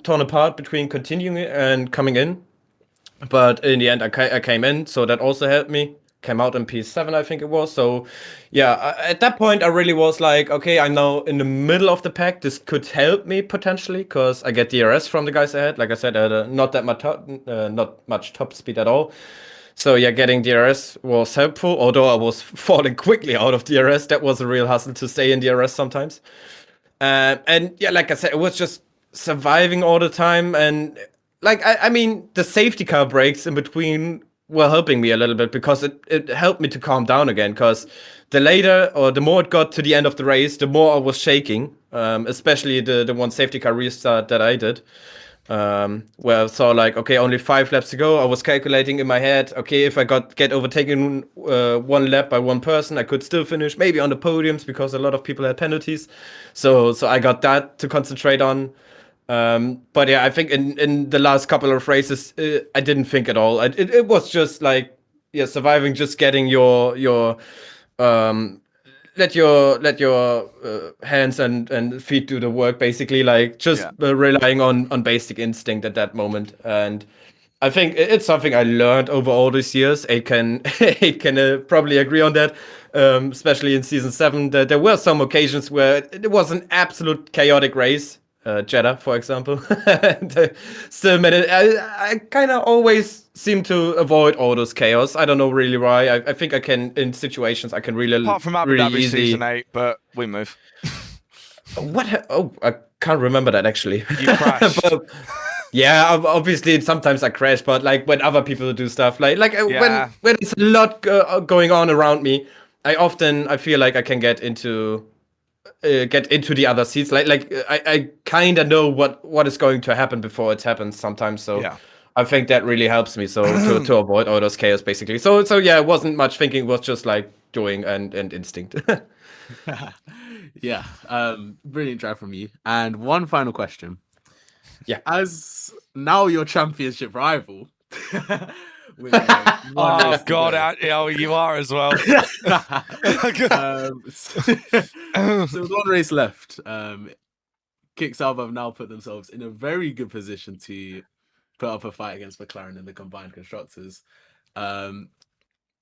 torn apart between continuing and coming in, but in the end I came in, so that also helped me. Came out in P7, I think it was. So yeah, at that point I really was like, okay, I'm now in the middle of the pack. This could help me potentially because I get DRS from the guys ahead. Like I said, I had not much top speed at all. So yeah, getting DRS was helpful, although I was falling quickly out of DRS. That was a real hustle to stay in DRS sometimes. And yeah, like I said, it was just surviving all the time. And like, I mean, the safety car breaks in between were helping me a little bit because it helped me to calm down again. Because the later or the more it got to the end of the race, the more I was shaking, especially the one safety car restart that I did. Where I saw like, okay, only 5 laps to go. I was calculating in my head, okay, if I get overtaken one lap by one person, I could still finish, maybe on the podiums because a lot of people had penalties. So I got that to concentrate on. But yeah, I think in the last couple of races, I didn't think at all. It was just like, yeah, surviving, just getting your let your hands and feet do the work, basically, like just relying on basic instinct at that moment. And I think it's something I learned over all these years. It can probably agree on that, especially in season 7. That there were some occasions where it was an absolute chaotic race. Jeddah, for example. And, still managed. I kind of always seem to avoid all those chaos. I don't know really why. I think I can, in situations, I can really, Apart from Abu really Dhabi easy. season 8, but we move. Oh, I can't remember that actually. You crashed. But, yeah, obviously sometimes I crash, but like when other people do stuff, like Yeah. when it's a lot going on around me, I feel like I can get into the other seats. I kind of know what is going to happen before it happens sometimes. So Yeah. I think that really helps me. So to avoid all those chaos, basically. So yeah, it wasn't much thinking. It was just like doing and instinct. Yeah, brilliant drive from you. And one final question. Yeah. As now your championship rival. with, one Oh race to God, go. you are as well. So with one race left, Kick-Sauber have now put themselves in a very good position to put up a fight against McLaren in the combined constructors.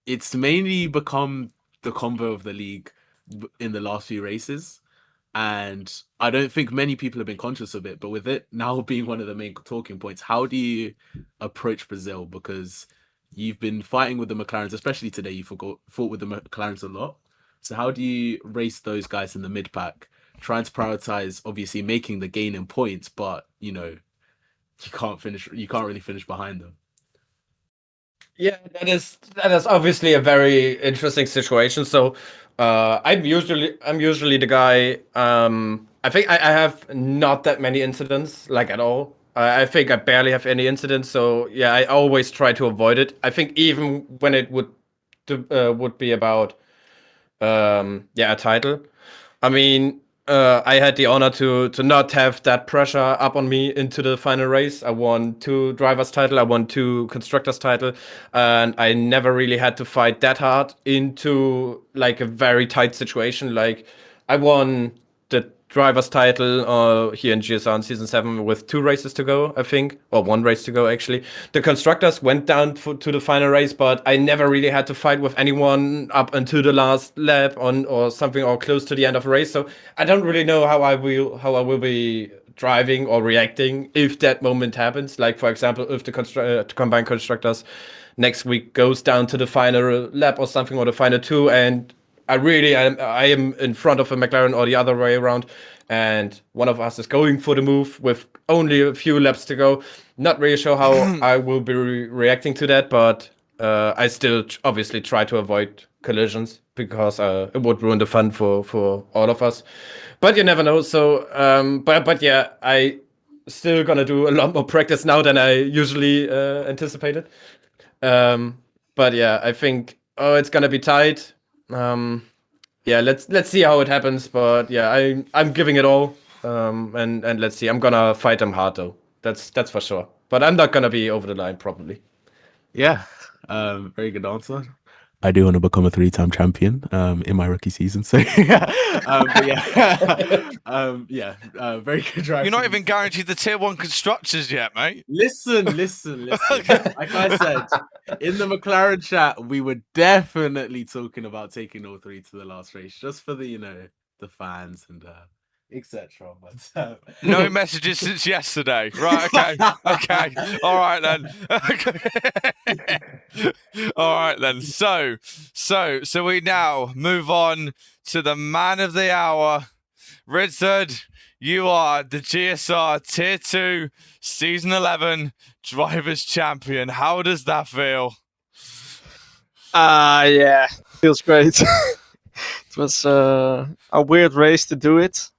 It's mainly become the combo of the league in the last few races. And I don't think many people have been conscious of it, but with it now being one of the main talking points, how do you approach Brazil? Because you've been fighting with the McLarens, especially today, you fought with the McLarens a lot. So how do you race those guys in the mid pack? Trying to prioritize, obviously, making the gain in points, but you can't really finish behind them. Yeah, that is obviously a very interesting situation. So I'm usually the guy. I think I have not that many incidents, like at all. I think I barely have any incidents. So yeah, I always try to avoid it. I think even when it would be about a title. I mean, I had the honor to not have that pressure up on me into the final race. I won 2 drivers' title, I won 2 constructors' title, and I never really had to fight that hard into like a very tight situation. Like I won the driver's title here in GSR in season 7 with 2 races to go, I think, or 1 race to go actually. The constructors went down to the final race, but I never really had to fight with anyone up until the last lap or something, or close to the end of a race. So I don't really know how I will be driving or reacting if that moment happens. Like for example, if the combined constructors next week goes down to the final lap or something, or the final 2, and I am in front of a McLaren or the other way around, and one of us is going for the move with only a few laps to go. Not really sure how I will be reacting to that, but I still obviously try to avoid collisions because it would ruin the fun for all of us. But you never know. So, but yeah, I still gonna do a lot more practice now than I usually anticipated. But yeah, I think it's gonna be tight. Yeah, let's see how it happens. But yeah, I'm giving it all. And let's see. I'm gonna fight them hard though. That's for sure. But I'm not gonna be over the line probably. Yeah, very good answer. I do want to become a 3-time champion in my rookie season. So very good drive. You're not even guaranteed the tier 1 constructors yet, mate. Listen. Like I said, in the McLaren chat, we were definitely talking about taking all 3 to the last race, just for the the fans and etc. But No messages since yesterday. Right, okay. Okay. All right then. All right then. So we now move on to the man of the hour. Ridzard, you are the GSR Tier 2 Season 11 Drivers Champion. How does that feel? Yeah, feels great. It was a weird race to do it,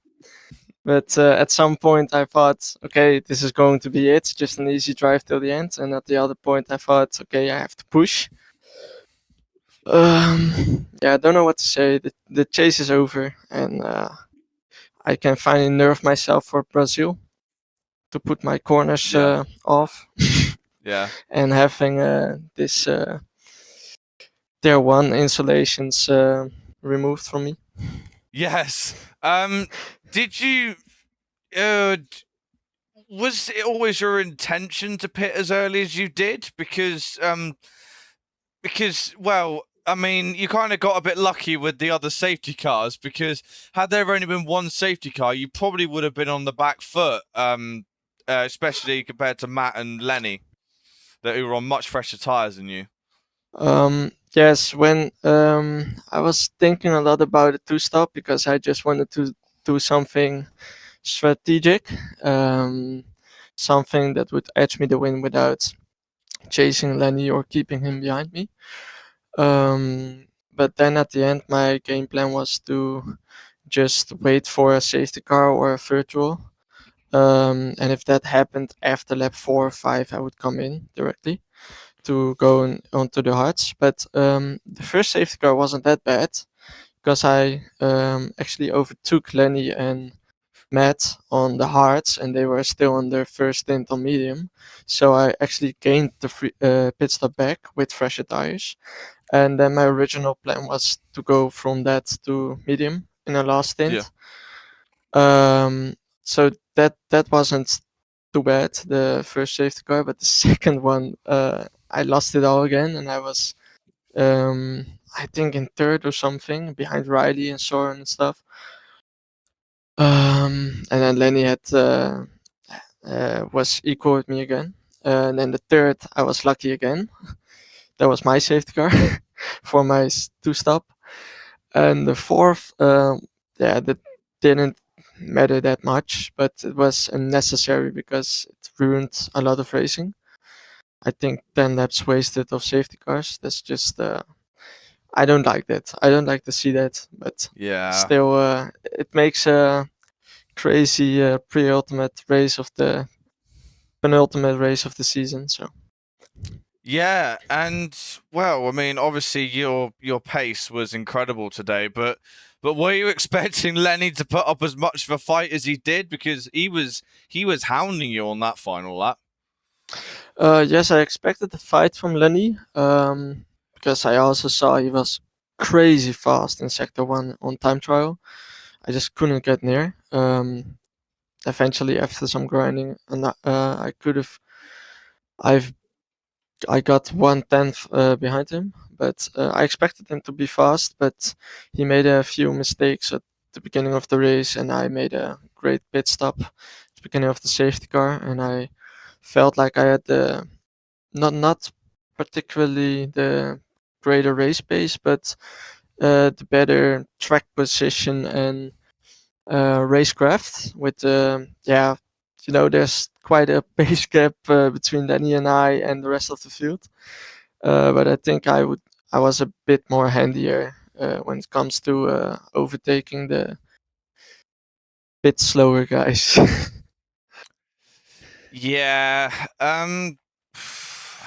but at some point I thought, okay, this is going to be it, just an easy drive till the end. And at the other point I thought, okay, I have to push. Yeah, I don't know what to say. The chase is over, and I can finally nerve myself for Brazil to put my corners off. Yeah. And having this tier 1 insulations removed from me. Yes. Did you was it always your intention to pit as early as you did? Because well, I mean, you kind of got a bit lucky with the other safety cars, because had there only been one safety car, you probably would have been on the back foot, especially compared to Matt and Lenny, who were on much fresher tires than you. Yes, when I was thinking a lot about a two-stop, because I just wanted to do something strategic, something that would edge me the win without chasing Lenny or keeping him behind me. But then at the end, my game plan was to just wait for a safety car or a virtual. And if that happened after lap 4 or 5, I would come in directly to go onto the hards. But the first safety car wasn't that bad, because I actually overtook Lenny and Matt on the hards, and they were still on their first stint on medium. So I actually gained the pit stop back with fresher tires. And then my original plan was to go from that to medium in a last stint. So that wasn't too bad, the first safety car, but the second one, I lost it all again, and I was, I think, in third or something, behind Riley and Soren and stuff. And then Lenny had was equal with me again. And then the third, I was lucky again. That was my safety car for my two-stop. And the fourth, yeah, that didn't matter that much, but it was unnecessary because it ruined a lot of racing. I think 10 laps wasted of safety cars. That's just, I don't like that. I don't like to see that, but Yeah. still, it makes a crazy pre-ultimate race of the penultimate race of the season. So. Yeah, and well, I mean, obviously your pace was incredible today, but were you expecting Lenny to put up as much of a fight as he did? Because he was hounding you on that final lap. Yes, I expected a fight from Lenny, because I also saw he was crazy fast in Sector 1 on time trial. I just couldn't get near. Eventually, after some grinding, and I could have, I got 1/10 behind him, but I expected him to be fast, but he made a few mistakes at the beginning of the race, and I made a great pit stop at the beginning of the safety car, and I felt like I had the not particularly the greater race pace, but the better track position and racecraft. With yeah, there's quite a pace gap between Danny and I and the rest of the field. But I think I was a bit more handier when it comes to overtaking the bit slower guys. Yeah, I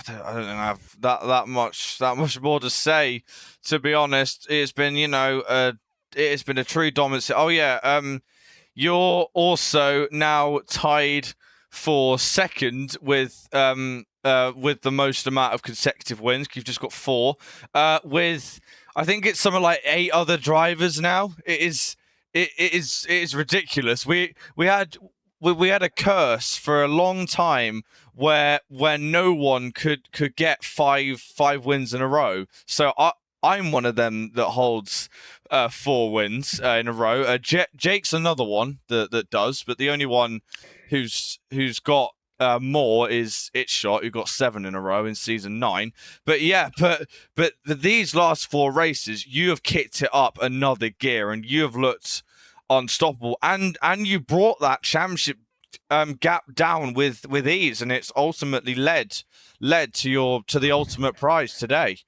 don't have that much more to say. To be honest, it's been it's been a true dominance. Oh yeah, you're also now tied for second with the most amount of consecutive wins. You've just got 4. With I think it's something like 8 other drivers now. It is ridiculous. We had a curse for a long time where no one could get five wins in a row. So I'm one of them that holds 4 wins in a row. Jake's another one that does, but the only one who's got more is Itshot, who got 7 in a row in season 9. But yeah, but these last 4 races, you have kicked it up another gear, and you have looked unstoppable, and you brought that championship gap down with ease, and it's ultimately led to the ultimate prize today.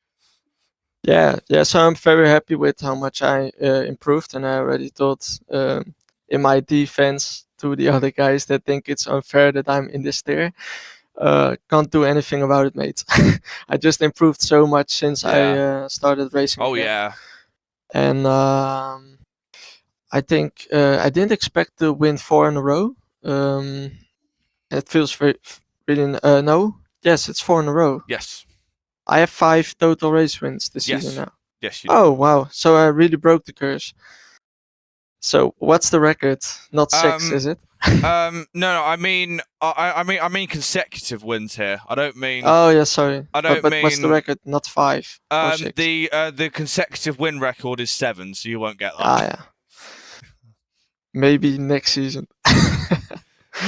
Yeah. So I'm very happy with how much I improved, and I already thought in my defense to the other guys that think it's unfair that I'm in this tier. Can't do anything about it, mate. I just improved so much since I started racing again. Yeah. And I think I didn't expect to win 4 in a row. It feels very really no. Yes, it's 4 in a row. Yes. I have 5 total race wins this Yes. season now. Yes, you do. Oh wow! So I really broke the curse. So what's the record? Not 6, is it? No, I mean consecutive wins here. I don't mean. Oh yeah, sorry. I don't but what's the mean. record? Not 5 or 6. The consecutive win record is 7, so you won't get that. Ah yeah. Maybe next season.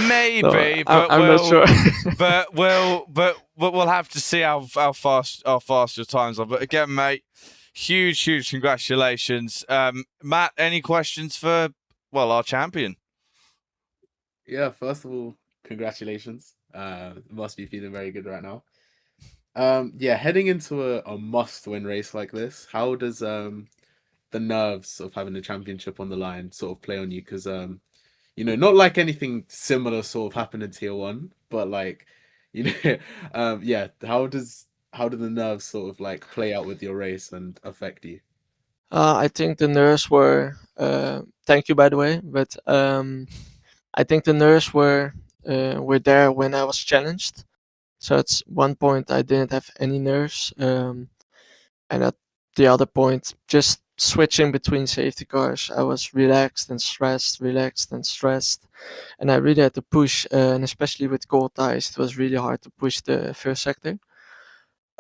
Maybe, No, but I'm not sure. but we'll have to see how fast your times are. But again, mate, huge congratulations. Matt, any questions for our champion? Yeah, first of all, congratulations. Must be feeling very good right now. Yeah, heading into a must-win race like this, how does the nerves of having the championship on the line sort of play on you? Because not like anything similar sort of happened in tier 1, but like, yeah, how do the nerves sort of like play out with your race and affect you? I think the nerves were. Thank you, by the way. But I think the nerves were there when I was challenged. So at one point I didn't have any nerves, and at the other point, just switching between safety cars, I was relaxed and stressed, and I really had to push. And especially with cold ties, it was really hard to push the first sector.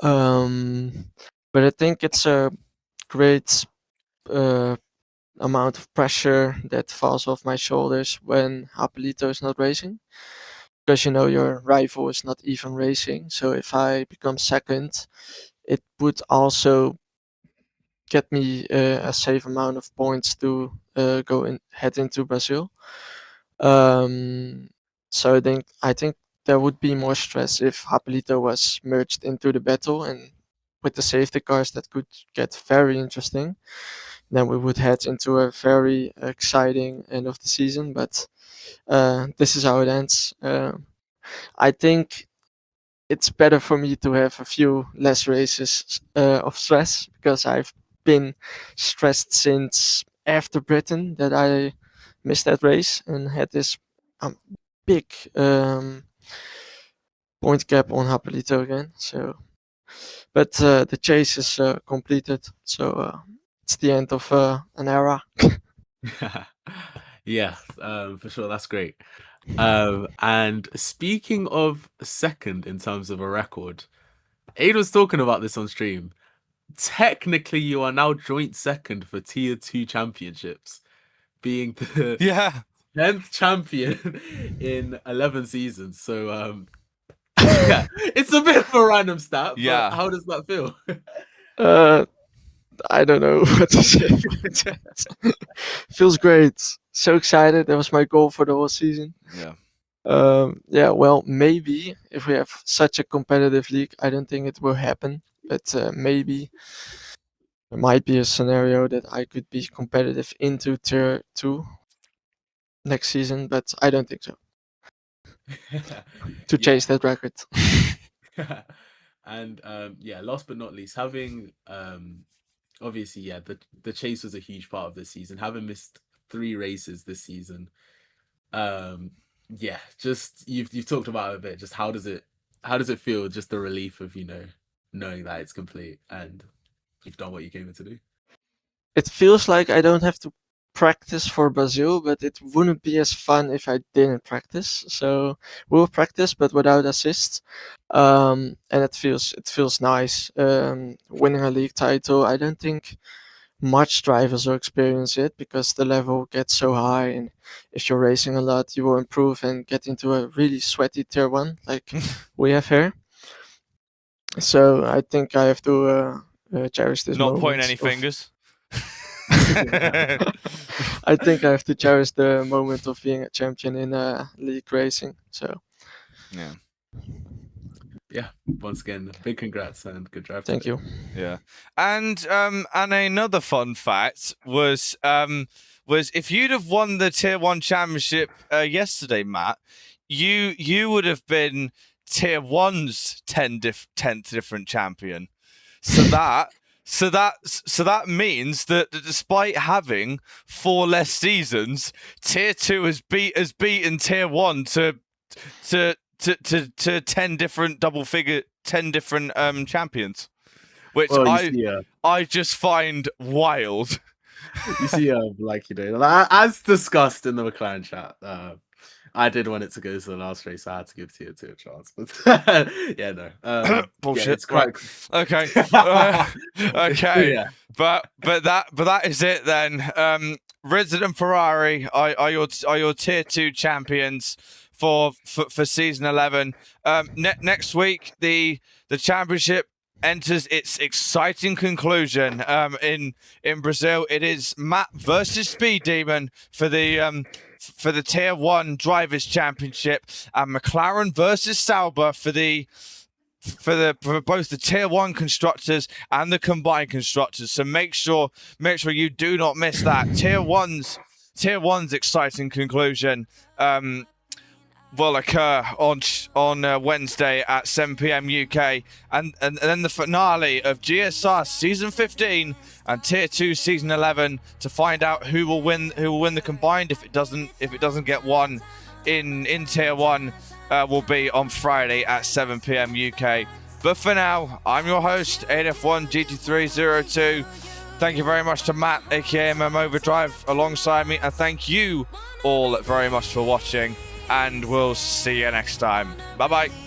But I think it's a great uh, amount of pressure that falls off my shoulders when Apelito is not racing, because your rival is not even racing. So if I become second, it would also get me a safe amount of points to head into Brazil. So I think there would be more stress if Apelito was merged into the battle, and with the safety cars that could get very interesting. Then we would head into a very exciting end of the season. But this is how it ends. I think it's better for me to have a few less races of stress, because I've been stressed since after Britain that I missed that race and had this big point gap on Hapelito again. So, but the chase is completed, so it's the end of an era. Yeah, for sure, that's great. And speaking of second in terms of a record, Aid was talking about this on stream. Technically, you are now joint second for tier 2 championships, being the 10th champion in 11 seasons. So, yeah, it's a bit of a random stat, but how does that feel? I don't know what to say about that. Feels great. So excited. That was my goal for the whole season. Yeah, well, maybe if we have such a competitive league, I don't think it will happen. But maybe there might be a scenario that I could be competitive into tier 2 next season, but I don't think so. To chase that record. And yeah, last but not least, having obviously, yeah, the chase was a huge part of this season. Having missed 3 races this season, yeah, just you've talked about it a bit. Just how does it feel? Just the relief of knowing that it's complete and you've done what you came in to do. It feels like I don't have to practice for Brazil, but it wouldn't be as fun if I didn't practice. So we'll practice, but without assists. And it feels nice. Winning a league title, I don't think much drivers will experience it because the level gets so high, and if you're racing a lot, you will improve and get into a really sweaty tier 1 like we have here. So I think I have to cherish this Not moment. pointing any fingers. I think I have to cherish the moment of being a champion in league racing. So yeah, once again, big congrats and good drive. Thank you. Yeah, and another fun fact was if you'd have won the Tier 1 championship yesterday, Matt, you would have been Tier 1's 10th different champion. So that means that despite having 4 less seasons, Tier 2 has beaten Tier 1 to 10 different 10 different champions, which I just find wild. You see, as discussed in the McLaren chat, I did want it to go to the last race. I had to give Tier 2 a chance, but yeah, no, bullshit. Yeah, it's quite... Right. Okay, okay, yeah. but that is it then. Rizzard and Ferrari are your Tier 2 champions for season 11. Next week the championship enters its exciting conclusion in Brazil. It is Matt versus Speed Demon for the Tier 1 Drivers Championship, and McLaren versus Sauber for both the Tier 1 constructors and the combined constructors. So make sure you do not miss that. Tier 1's exciting conclusion will occur on Wednesday at 7 p.m. UK, and then the finale of GSR Season 15 and Tier 2 Season 11 to find out who will win the combined if it doesn't get won in Tier 1 will be on Friday at 7 p.m. UK. But for now, I'm your host, ADF1 GT302. Thank you very much to Matt, aka MM Overdrive, alongside me, and thank you all very much for watching, and we'll see you next time. Bye bye.